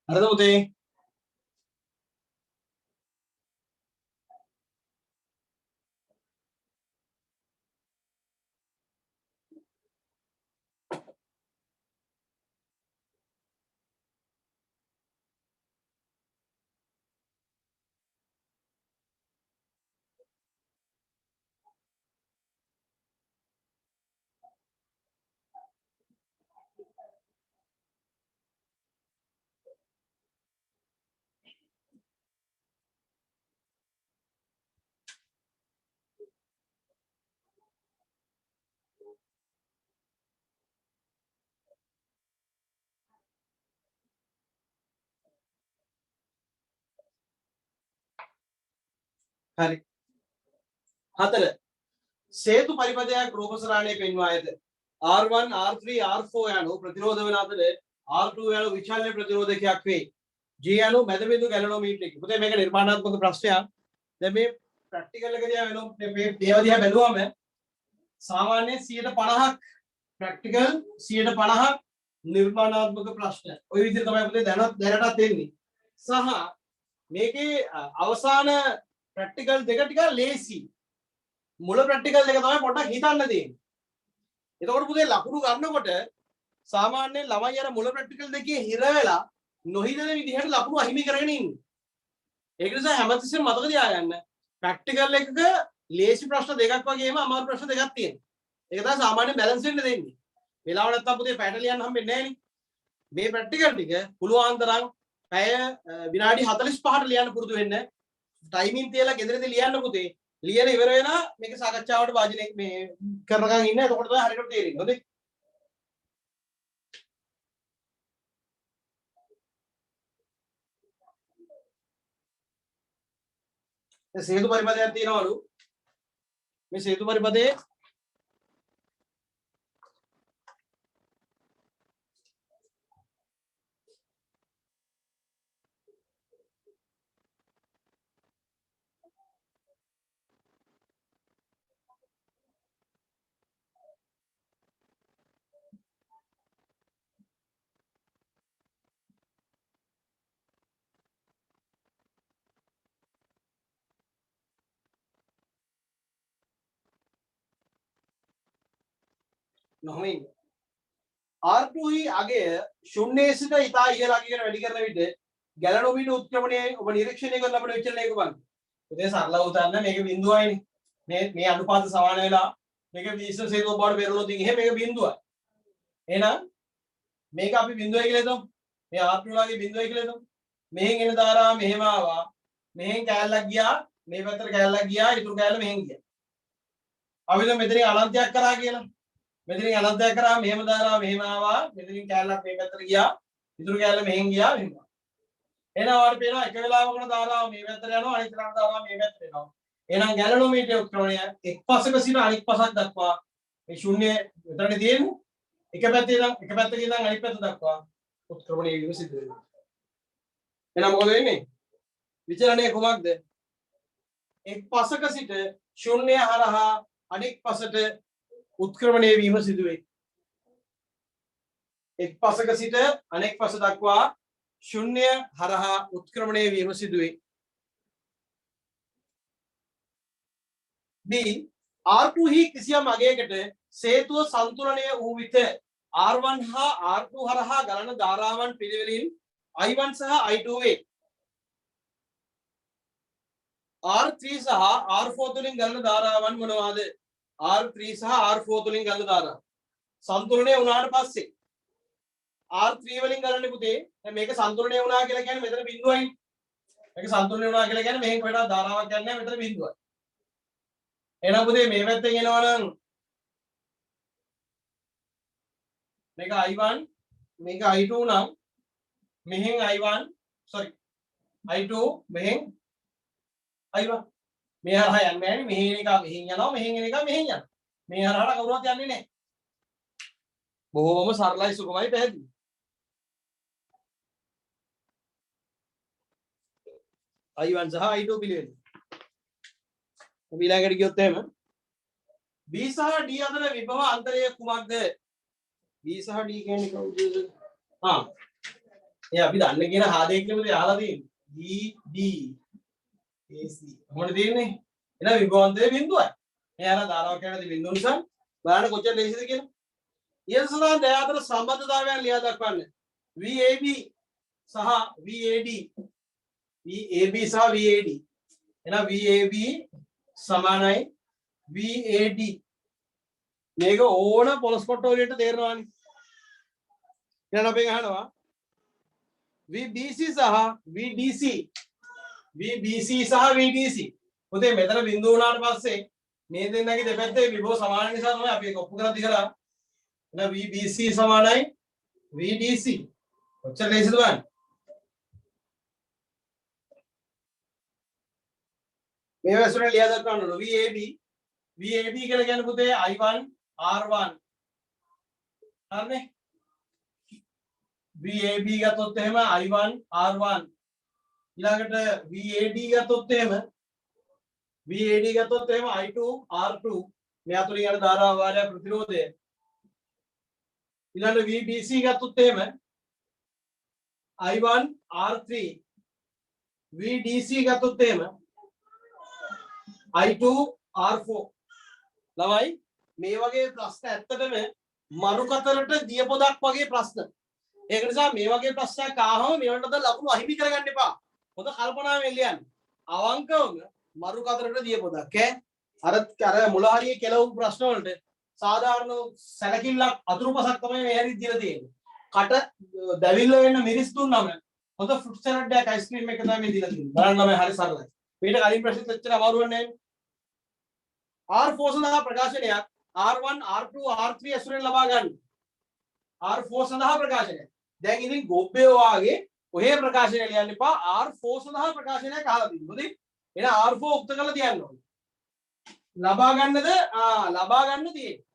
Speaker 2: හරිද පුතේ? හරි. 4 සේතු පරිපථයක් රූපසරාණයේ පෙන්වා ඇත. R1 R3 R4 යනු ප්‍රතිරෝධ වන අතර R2 යනු විචල්්‍ය ප්‍රතිරෝධකයක් වේ. G යනු මැද බිඳු ගැලනෝමීටරයක්. පුතේ මේක නිර්මාණාත්මක ප්‍රශ්නයක්. දැන් මේ ප්‍රැක්ටිකල් එකදී වෙන මේ දේව දිහා බැලුවම සාමාන්‍යයෙන් 50%ක් ප්‍රැක්ටිකල් 50%ක් නිර්මාණාත්මක ප්‍රශ්න. ওই විදිහට තමයි පුතේ දැනටත් එන්නේ. සහ මේකේ අවසාන ප්‍රැක්ටිකල් දෙක ටික ලේසි. මුල ප්‍රැක්ටිකල් එක තමයි පොඩ්ඩක් හිතන්න දෙන්නේ. එතකොට පුතේ ලකුණු ගන්නකොට සාමාන්‍යයෙන් ළමයි අර මුල ප්‍රැක්ටිකල් දෙකේ හිර වෙලා නොහිතන විදිහට ලකුණු අහිමි කරගෙන ඉන්නේ. ඒක නිසා හැමතිස්සෙම මතක තියාගන්න ප්‍රැක්ටිකල් එකක ලේසි ප්‍රශ්න දෙකක් වගේම අමාරු ප්‍රශ්න දෙකක් තියෙනවා. ඒක තමයි සාමාන්‍යයෙන් බැලන්ස් වෙන්න දෙන්නේ. වෙලාව නැත්තම් පුතේ පැයට ලියන්න හම්බෙන්නේ නැහැ නේ. මේ ප්‍රැක්ටිකල් ටික පුළුවන් තරම් පැය විනාඩි 45ට ලියන්න පුරුදු වෙන්න. ටයිමින් තියලා ගෙදරදී ලියන්න පුතේ. ලියන ඉවර වෙනා මේක සාකච්ඡාවට වාජනය මේ කරනකන් ඉන්න. එතකොට තමයි හරියට තේරෙන්නේ. හොඳේ. මේ සේතු පරිපථයක් තියෙනවලු. මේ සේතු පරිපථයේ නොහොමින් R2 හි අගය ශුන්‍යයේ සිට ඉතා ඉහළ අගයකට වැඩි කරන විට ගැලනෝමීටර් උත්ක්‍රමණයේ ඔබ නිරීක්ෂණය කරන ලබන විචලනයක බලන්න. පුතේ සරලව උදාන්න මේක බිඳුවයිනේ. මේ අනුපාත සමාන වෙලා මේක විශේෂ සේතුව බවට පෙරළුනොත් එහෙම මේක බිඳුවයි. එහෙනම් මේක අපි බිඳුවයි කියලා හිතමු. මේ R2 ලාගේ බිඳුවයි කියලා හිතමු. මෙහෙන් එන ධාරාව මෙහෙම ආවා. මෙහෙන් කැලලක් ගියා. මේ පැත්තට කැලලක් ගියා. ඊටු කැලල මෙහෙන් ගියා. අපි දැන් මෙතනින් අනන්තයක් කරා කියලා. මෙතනින් අනන්තයක් කරා මෙහෙම දාලා මෙහෙම ආවා. මෙතනින් කැලලක් මේ පැත්තට ගියා. ඉතුරු කැලල මෙහෙන් ගියා මෙහෙම. එහෙනම් ඔයාලට පේනවා එක වෙලාවකට දාලා මේ පැත්තට යනවා අනිත් වෙලාවට දාලා මේ පැත්තට එනවා. එහෙනම් ගැලනෝමීටර් උත්ක්‍රමණය එක් පසක සිට අනිත් පසක් දක්වා මේ ශුන්‍ය මෙතනනේ තියෙන්නේ. එක පැත්තේ ඉඳන් එක පැත්තක ඉඳන් අනිත් පැත්ත දක්වා උත්ක්‍රමණය වීම සිදු වෙනවා. එහෙනම් මොකද වෙන්නේ? විචලනය කුමක්ද? එක් පසක සිට ශුන්‍ය හරහා අනෙක් පසට උත්ක්‍රමණය වීම සිදු වේ. එක් පසක සිට අනෙක් පස දක්වා ශුන්‍ය හරහා උත්ක්‍රමණය වීම සිදු වේ. B R2 හි කිසියම් අගයකට සේතුව සන්තුලනය වූ විට R1 හා R2 හරහා ගලන ධාරාවන් පිළිවෙලින් I1 සහ I2 වේ. R3 සහ R4 තුලින් ගලන ධාරාවන් මොනවාද? R3 සහ R4 තුලින් ගලන ධාරාව සන්තුලනය වුණාට පස්සේ R3 වලින් ගලන්නේ පුතේ. දැන් මේක සන්තුලනය වුණා කියලා කියන්නේ මෙතන බිඳුවයි. මේක සන්තුලනය වුණා කියලා කියන්නේ මෙහෙන් කොහෙටවත් ධාරාවක් යන්නේ නැහැ මෙතන බිඳුවයි. එහෙනම් පුතේ මේ පැත්තෙන් එනවා නම් මේක I1 මේක I2 නම් මෙහෙන් I1 sorry I2 මෙහෙන් I1 මේ හරහා යන්නේ නැහැ. මෙහෙන් එක මෙහෙන් යනවා මෙහෙන් එන එක මෙහෙන් යනවා. මේ හරහාට කවුරුවත් යන්නේ නැහැ. බොහොම සරලයි සුගමයි පැහැදිලි. I1 සහ I2 පිළිවෙල. අපි ඊළඟට ගියොත් එහෙම B සහ D අතර විභව අන්තරය කුමක්ද? B සහ D කියන්නේ කවුද? ඒ අපි දන්නේ කියන හාදේ කියලාද අහලා තියෙන්නේ. D D AC මොකද තියෙන්නේ? එහෙනම් විභව අන්තරය බිඳුවයි. මෙයාලා ධාරාවක් යනදී බිඳුව නිසා බලන්න කොච්චර ලේසිද කියලා. ඊට සඳහන් දෙය අතර සම්බන්ධතාවයන් ලියා දක්වන්න. VAB සහ VAD VAB සහ VAD. එහෙනම් VAB සමානයි VAD. මේක ඕන පොලොස් කොට්ට වලට තේරෙනවානේ. ඊළඟ අපි අහනවා VBC සහ VDC. VBC සහ VDC. පුතේ මෙතන බිඳුව වුණාට පස්සේ මේ දෙන්නගේ දෙපැත්තේ විභව සමාන නිසා තමයි අපි ඒක ඔප්පු කරලා තියලා. එහෙනම් VBC සමානයි VDC. ඔච්චර ලේසිද බලන්න. මේ ඇසුරෙන් ලියා දක්වන්න ඕන VAB කියලා කියන්නේ පුතේ I1 R1 හරිනේ VAB ගත්තොත් එහෙම I1 R1 ඊළඟට VAD ගත්තොත් එහෙම I2 R2 මේ අතරින් යන ධාරා වාරය ප්‍රතිරෝධය ඊළඟට VBC ගත්තොත් එහෙම I1 R3 VDC ගත්තොත් එහෙම I2 R4 ළමයි මේ වගේ ප්‍රශ්න ඇත්තටම මරු කතරට දිය පොදක් වගේ ප්‍රශ්න. ඒක නිසා මේ වගේ ප්‍රශ්නයක් ආවම මේවට ලකුණු අහිමි කරගන්න එපා. හොඳ කල්පනාවෙන් ලියන්න. අවංකවම මරු කතරට දිය පොදක් අර මුල හරියේ කෙලවුම් ප්‍රශ්න වලට සාධාරණ සැලකිල්ලක් අතුරුපසක් තමයි මේ හැරි දීලා තියෙන්නේ. කට දැවිල්ල වෙන මිරිස් දුන්නම හොඳ ෆෘට් සලාඩ් එකක් අයිස්ක්‍රීම් එක තමයි මේ දීලා තියෙන්නේ. බලන්න ළමයි හරි සරලයි. මේක කලින් ප්‍රශ්නෙත් එච්චර අමාරු වෙන්නේ නැහැ. R4 සඳහා ප්‍රකාශනයක් R1 R2 R3 ඇසුරෙන් ලබා ගන්න. R4 සඳහා ප්‍රකාශනයක්. දැන් ඉතින් ගොබ්බේ වාගේ ඔහේ ප්‍රකාශනය ලියන්න එපා. R4 සඳහා ප්‍රකාශනයක් අහලා තියෙනවා. හොඳයි. එහෙනම් R4 උක්ත කරලා තියන්න ඕනේ. ලබා ගන්නද? ලබා ගන්න තියෙන්නේ.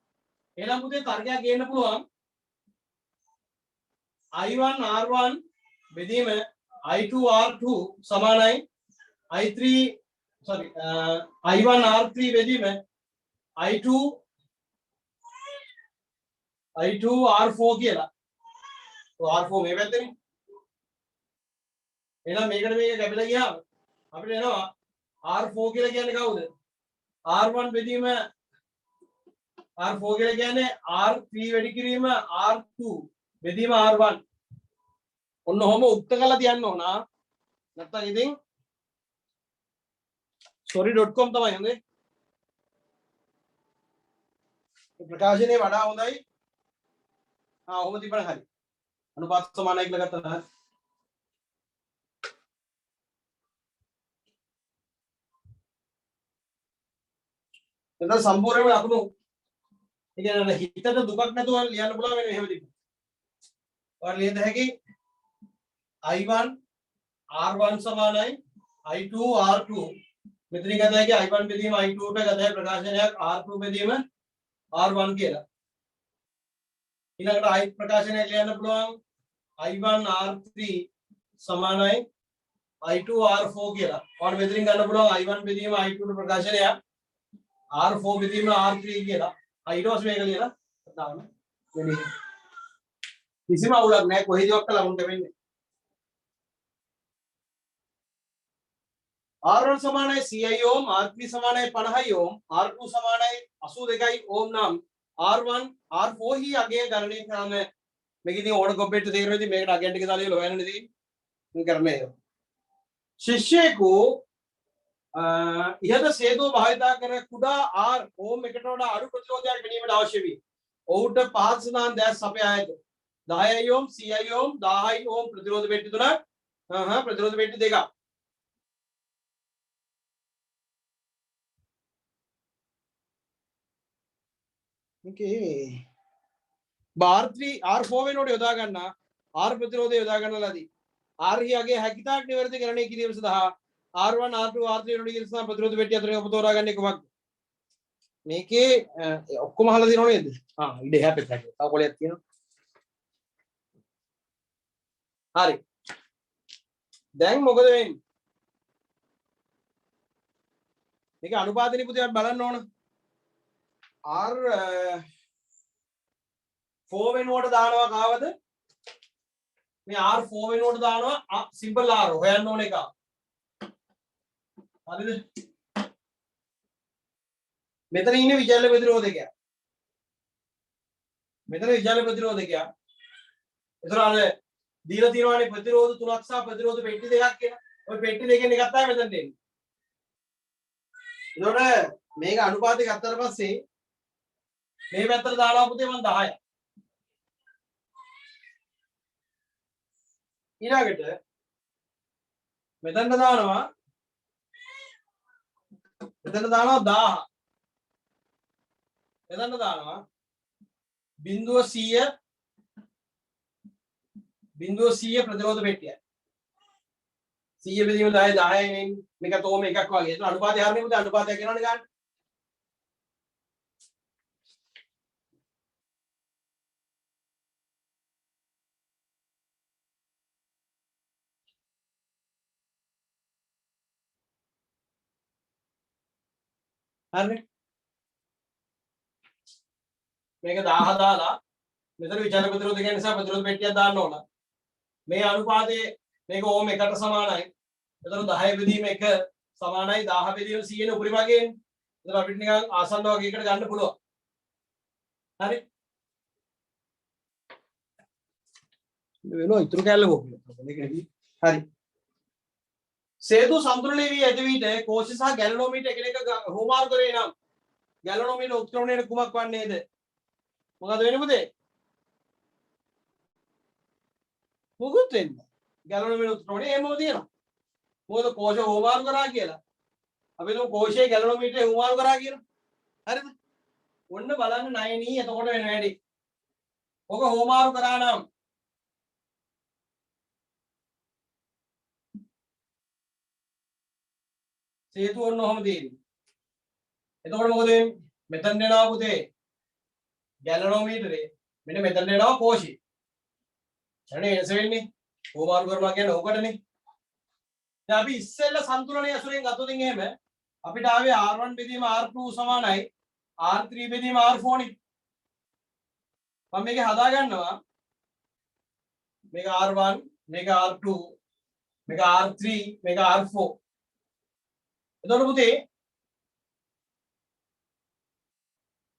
Speaker 2: එහෙනම් පුතේ තර්කයක් ගේන්න පුළුවන්. I1 R1 බෙදීම I2 R2 සමානයි I3 I1 R3 බෙදීම I2 R4 කියලා. R4 මේ පැත්තනේ. එහෙනම් මේකට මේක කැපිලා ගියාම අපිට එනවා R4 කියලා කියන්නේ කවුද? R1 බෙදීම R4 කියලා කියන්නේ R3 වැඩි කිරීම R2 බෙදීම R1. ඔන්න ඔහොම උක්ත කරලා තියන්න ඕන. නැත්තම් ඉතින් story.com තමයි හොඳේ. ප්‍රකාශනයේ වඩා හොඳයි. ඔහොම තිබුණා හරි. අනුපාත සමානයි කියලා ගත්තා හරි. එතන සම්පූර්ණයෙන්ම ලකුණු ඒ කියන්නේ හිතට දුකක් නැතුව ලියන්න පුළුවන් වෙන මෙහෙම තිබුණා. ඔයාලා ලියද හැකි I1 R1 සමානයි I2 R2 මෙතනින් ගත හැකි I1 බෙදීම I2 ට ගත හැකි ප්‍රකාශනයක් R2 බෙදීම R1 කියලා. ඊළඟට I ප්‍රකාශනයක් ලියන්න පුළුවන් I1 R3 සමානයි I2 R4 කියලා. ඔයාලා මෙතනින් ගන්න පුළුවන් I1 බෙදීම I2 ට ප්‍රකාශනයක් R4 බෙදීම R3 කියලා. ඊට පස්සේ මේක ලියලා දාන්න. මෙන්න කිසිම අවුලක් නැහැ කොහෙදවත් ලකුණු දෙන්නේ. R1 සමානයි 100 ඕම් R3 සමානයි 50 ඕම් R2 සමානයි 82 ඕම් නම් R1 R4 හි අගය ගණනය කරන මේක ඉතින් ඕන කොම්පියුටර් තේරෙන්නේ මේකට අගයන් ටික දාලා ඉවල හොයන්න ඉතින් මේ කරන්නේ. ශිෂ්‍යයෙකු ඉහත සේදුව භාවිතා කර කුඩා R ඕම් එකට වඩා අඩු ප්‍රතිරෝධයක් ගැනීමට අවශ්‍ය වේ. ඔහුට පහත් සඳහන් දැස් අපේ ආයත 10 ඕම් 100 ඕම් 10 ඕම් ප්‍රතිරෝධ පෙට්ටි තුනක් ප්‍රතිරෝධ පෙට්ටි දෙකක්. Okay. R3 R4 වෙනකොට යොදා ගන්නා R ප්‍රතිරෝධය යොදා ගන්නලාදී R හිගේ හැකිතාක් නිවැරදි ගණනය කිරීම සඳහා R1 R2 R3 වෙනකොට ඉගෙන සඳහා ප්‍රතිරෝධ පෙට්ටිය අතරින් ඔබ තෝරා ගන්නේ කොහොමද? මේකේ ඔක්කොම අහලා තියෙනව නේද? ඉඩ එහා පැත්තට. තව කොලයක් තියෙනවා. හරි. දැන් මොකද වෙන්නේ? මේක අනුපාතනි පුතේ බලන්න ඕන. R4 වෙනුවට දානවා කාවද? මේ R4 වෙනුවට දානවා සිම්පල් R හොයන්න ඕන එක. හරිද? මෙතන ඉන්නේ විචල්‍ය ප්‍රතිරෝධකයා. මෙතන විචල්‍ය ප්‍රතිරෝධකයා. ඒතර අර දීලා තියෙනවානේ ප්‍රතිරෝධ තුනක් සහ ප්‍රතිරෝධ පෙට්ටි දෙකක් කියලා. ওই පෙට්ටි දෙකෙන් එකක් තමයි මෙතන දෙන්නේ. ඒතකොට මේක අනුපාතය ගත්තට පස්සේ මේ පැත්තට දානවා පුතේ මම 10ක්. ඊළඟට මෙතනට දානවා 1000. මෙතනට දානවා 0.100 ප්‍රතිරෝධ පෙට්ටිය. 100 බෙදීම 10 10න් මේක තෝම එකක් වගේ. ඒක අනුපාතය හරිනේ පුතේ අනුපාතය කියනවනේ ගන්න. හරිනේ. මේක 1000 දාලා මෙතන විචාර ප්‍රතිරෝධ කියන නිසා ප්‍රතිරෝධ පෙට්ටියක් දාන්න ඕන. මේ අනුපාතයේ මේක ඕම් එකට සමානයි. එතකොට 10 බෙදීම 1 සමානයි 1000 බෙදීම 100 නේ උපරි වගේනේ. එතකොට අපිට නිකන් ආසන්න වගේකට ගන්න පුළුවන්. හරි. වෙනවා ඉතුරු කැල්ල කොහොමද? මේක නෙවි. හරි. සේතු සම්තුලනය වී ඇති විට කෝෂ සහ ගැලනෝමීටර් එකිනෙක හෝමාරු කරේ නම් ගැලනෝමීටර් උත්ක්‍රමණයට කුමක් වන්නේද? මොකද වෙන්නේ පුතේ? මොකුත් වෙන්නේ. ගැලනෝමීටර් උත්ක්‍රමණය එහෙමම තියෙනවා. මොකද කෝෂ හෝමාරු කරා කියලා. අපි හිතමු කෝෂයේ ගැලනෝමීටර් හෝමාරු කරා කියලා. හරිද? ඔන්න බලන්න ණයනී එතකොට වෙන වැඩි. ඔක හෝමාරු කරා නම් සේතු ඔන්න ඔහම තියෙන්නේ. එතකොට මොකද වෙන්නේ? මෙතන එනවා පුතේ ගැලනෝමීටරේ. මෙන්න මෙතන එනවා කෝෂේ. ඡනේ එස වෙන්නේ. හෝමාරු කරනවා කියන්නේ ඕකටනේ. දැන් අපි ඉස්සෙල්ල සම්තුලනයේ අසුරෙන් ගත්තොත් එහෙම අපිට ආවේ R1 බෙදීම R2 සමානයි R3 බෙදීම R4 නේ. මම මේක හදා ගන්නවා. මේක R1 මේක R2 මේක R3 මේක R4. එතකොට පුතේ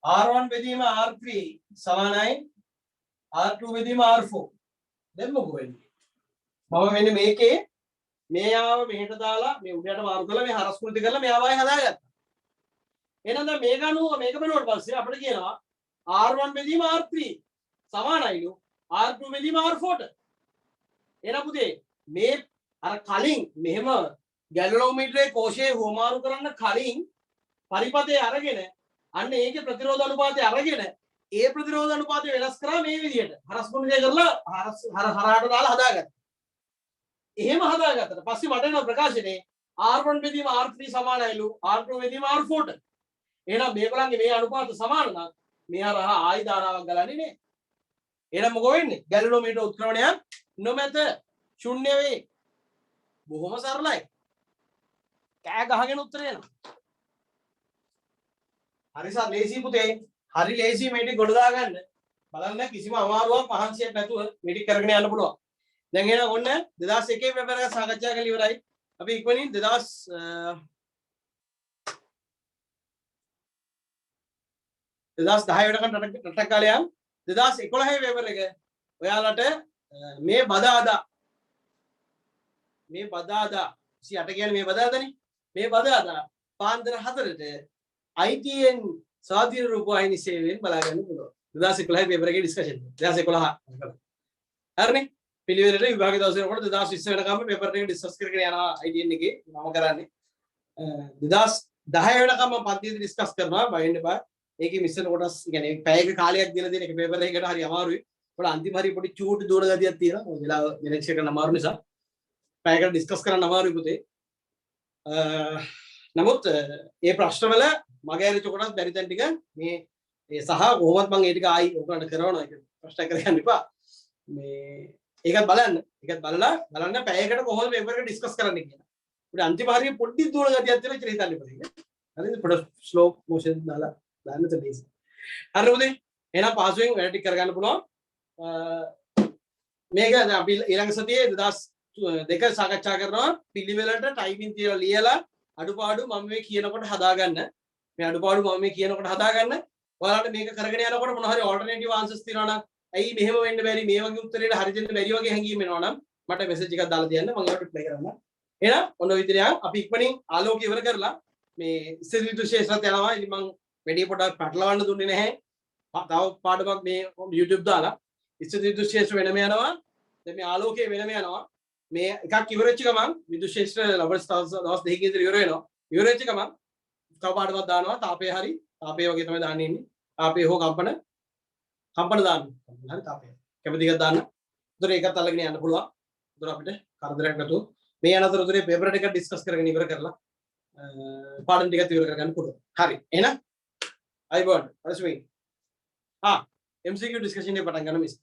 Speaker 2: R1 බෙදීම R3 සමානයි R2 බෙදීම R4. දැන් මොකද වෙන්නේ? මම මෙන්න මේකේ මෙයාව මෙහෙට දාලා මේ උඩයට මාරු කරලා මේ හරස් කුලිත කරලා මෙයාව ආයෙ හදාගත්තා. එහෙනම් දැන් මේක අනුව මේක බලනකොට පස්සේ අපිට කියනවා R1 බෙදීම R3 සමානයිලු R2 බෙදීම R4ට. එහෙනම් පුතේ මේ අර කලින් මෙහෙම ගැලනෝමීටරේ කෝෂයේ හෝමාරු කරන්න කලින් පරිපතේ අරගෙන අන්න ඒකේ ප්‍රතිරෝධ අනුපාතය අරගෙන ඒ ප්‍රතිරෝධ අනුපාතය වෙනස් කරා මේ විදිහට හරස් කුලිතය කරලා හරහාට දාලා හදාගත්තා. එහෙම හදාගත්තට පස්සේ මට එන ප්‍රකාශනේ R1 බෙදීම R3 සමානයිලු R2 බෙදීම R4ට. එහෙනම් මේගොල්ලන්ගේ මේ අනුපාත සමාන නම් මේ හරහා ආයි ධාරාවක් ගලන්නේ නේ. එහෙනම් මොකෝ වෙන්නේ? ගැලනෝමීටර් උත්ක්‍රමණයක් නොමැත. ශුන්‍ය වේ. බොහොම සරලයි. කෑ ගහගෙන උත්තරේ එනවා. හරි සර් ලේසි පුතේ. හරි ලේසි මේ ටික ගොඩ දාගන්න. බලන්න කිසිම අමාරුවක් පහන්සියක් නැතුව මේ ටික කරගෙන යන්න පුළුවන්. දැන් එහෙනම් ඔන්න 2001 පෙබරවරි සාකච්ඡා කරලා ඉවරයි. අපි ඉක්මනින් 2010 වෙනකන් රටක් කාලේ යන් 2011 පෙබරවරි එක ඔයාලට මේ බදාදා 28 කියන්නේ මේ බදාදානේ. මේ බදාදා පාන්දර 4ට ITN ස්වාධීන රූපවාහිනී සේවයෙන් බලා ගන්න පුළුවන්. 2011 පෙබරවරි එකේ ඩිස්කෂන් 2011 හරිනේ. පිළිවෙලට විභාග දවසේ යනකොට 2020 වෙනකම් පේපර් එක ඩිස්කස් කරගෙන යනවා ITN එකේ මම කරන්නේ 2010 වෙනකම් මම පන්තියේදී ඩිස්කස් කරනවා බයින්න බා ඒකේ මිස්සන කොටස් يعني පැයක කාලයක් දීලා දෙන එක පේපර් එකකට හරි අමාරුයි පොඩ අන්තිම හරි පොඩි චූටි දුර ගතියක් තියෙනවා මොකද වෙලාව මැනේජ් කරන්න අමාරු නිසා පැයකට ඩිස්කස් කරන්න අමාරුයි පුතේ නමුත් මේ ප්‍රශ්නවල මගේ ඇරිච්ච කොටස් බැරි තැන් ටික මේ සහ කොහොමද මම ඒ ටික ආයි ඔයගොල්ලන්ට කරනවා ඒක ප්‍රශ්න කරගන්න එපා මේ ඒකත් බලන්න පැයකට කොහොමද පේපර් එක ඩිස්කස් කරන්න කියලා. උඩ අන්තිම හරිය පොඩි දුර ගතියක් තියෙනවා ඉතින් හිතන්න ඉපදින්න. හරිද? පොඩ ස්ලෝ මොෂන් දාලා දාන්න තේරෙයි. හරි උදේ. එහෙනම් පාසුවෙන් වැඩ ටික කරගන්න පුළුවන්. මේක අපි ඊළඟ සතියේ 2002 සාකච්ඡා කරනවා පිළිවෙලට ටයිපින් තියලා ලියලා අඩුපාඩු මම මේ කියනකොට හදාගන්න. මේ අඩුපාඩු මම මේ කියනකොට හදාගන්න. ඔයාලට මේක කරගෙන යනකොට මොන හරි ඔල්ටර්නේටිව් ආන්සර්ස් තියෙනවා නම් ඇයි මෙහෙම වෙන්න බැරි මේ වගේ උත්තරේට හරි දෙන්න බැරි වගේ හැංගීම් එනවා නම් මට මෙසේජ් එකක් දාලා තියන්න මම ඒකට රිප්ලයි කරන්න. එහෙනම් ඔන්න ඔය විදිහට අපි ඉක්මනින් ආලෝක ඉවර කරලා මේ ඉස්සෙල්විතු ශේෂ්ත්‍රත් යනවා. ඉතින් මම වැඩි පොඩක් පැටලවන්න දුන්නේ නැහැ. තව පාඩමක් මේ YouTube දාලා ඉස්සෙල්විතු ශේෂ්ත්‍ර වෙනම යනවා. දැන් මේ ආලෝකයේ වෙනම යනවා. මේ එකක් ඉවරෙච්ච ගමන් විදුලි ශේෂ්ත්‍ර දවස් දෙකකින් ඉවර වෙනවා. ඉවරෙච්ච ගමන් තව පාඩමක් දානවා. තාපේ වගේ තමයි දාන්නේ ඉන්නේ. තාපේ හෝ කම්පන දාන්න. හරි තාපේ. කැමති එකක් දාන්න. උතර ඒකත් අල්ලගෙන යන්න පුළුවන්. උතර අපිට කරදරයක් නැතුව මේ අනතුරේ පේපර් එක ඩිස්කස් කරගෙන ඉවර කරලා පාඩම් ටිකත් ඉවර කරගන්න පුළුවන්. හරි. එහෙනම් අයිබෝන්. අරස්මී. MCQ ඩිස්කෂන් එක පටන් ගන්න මිස්.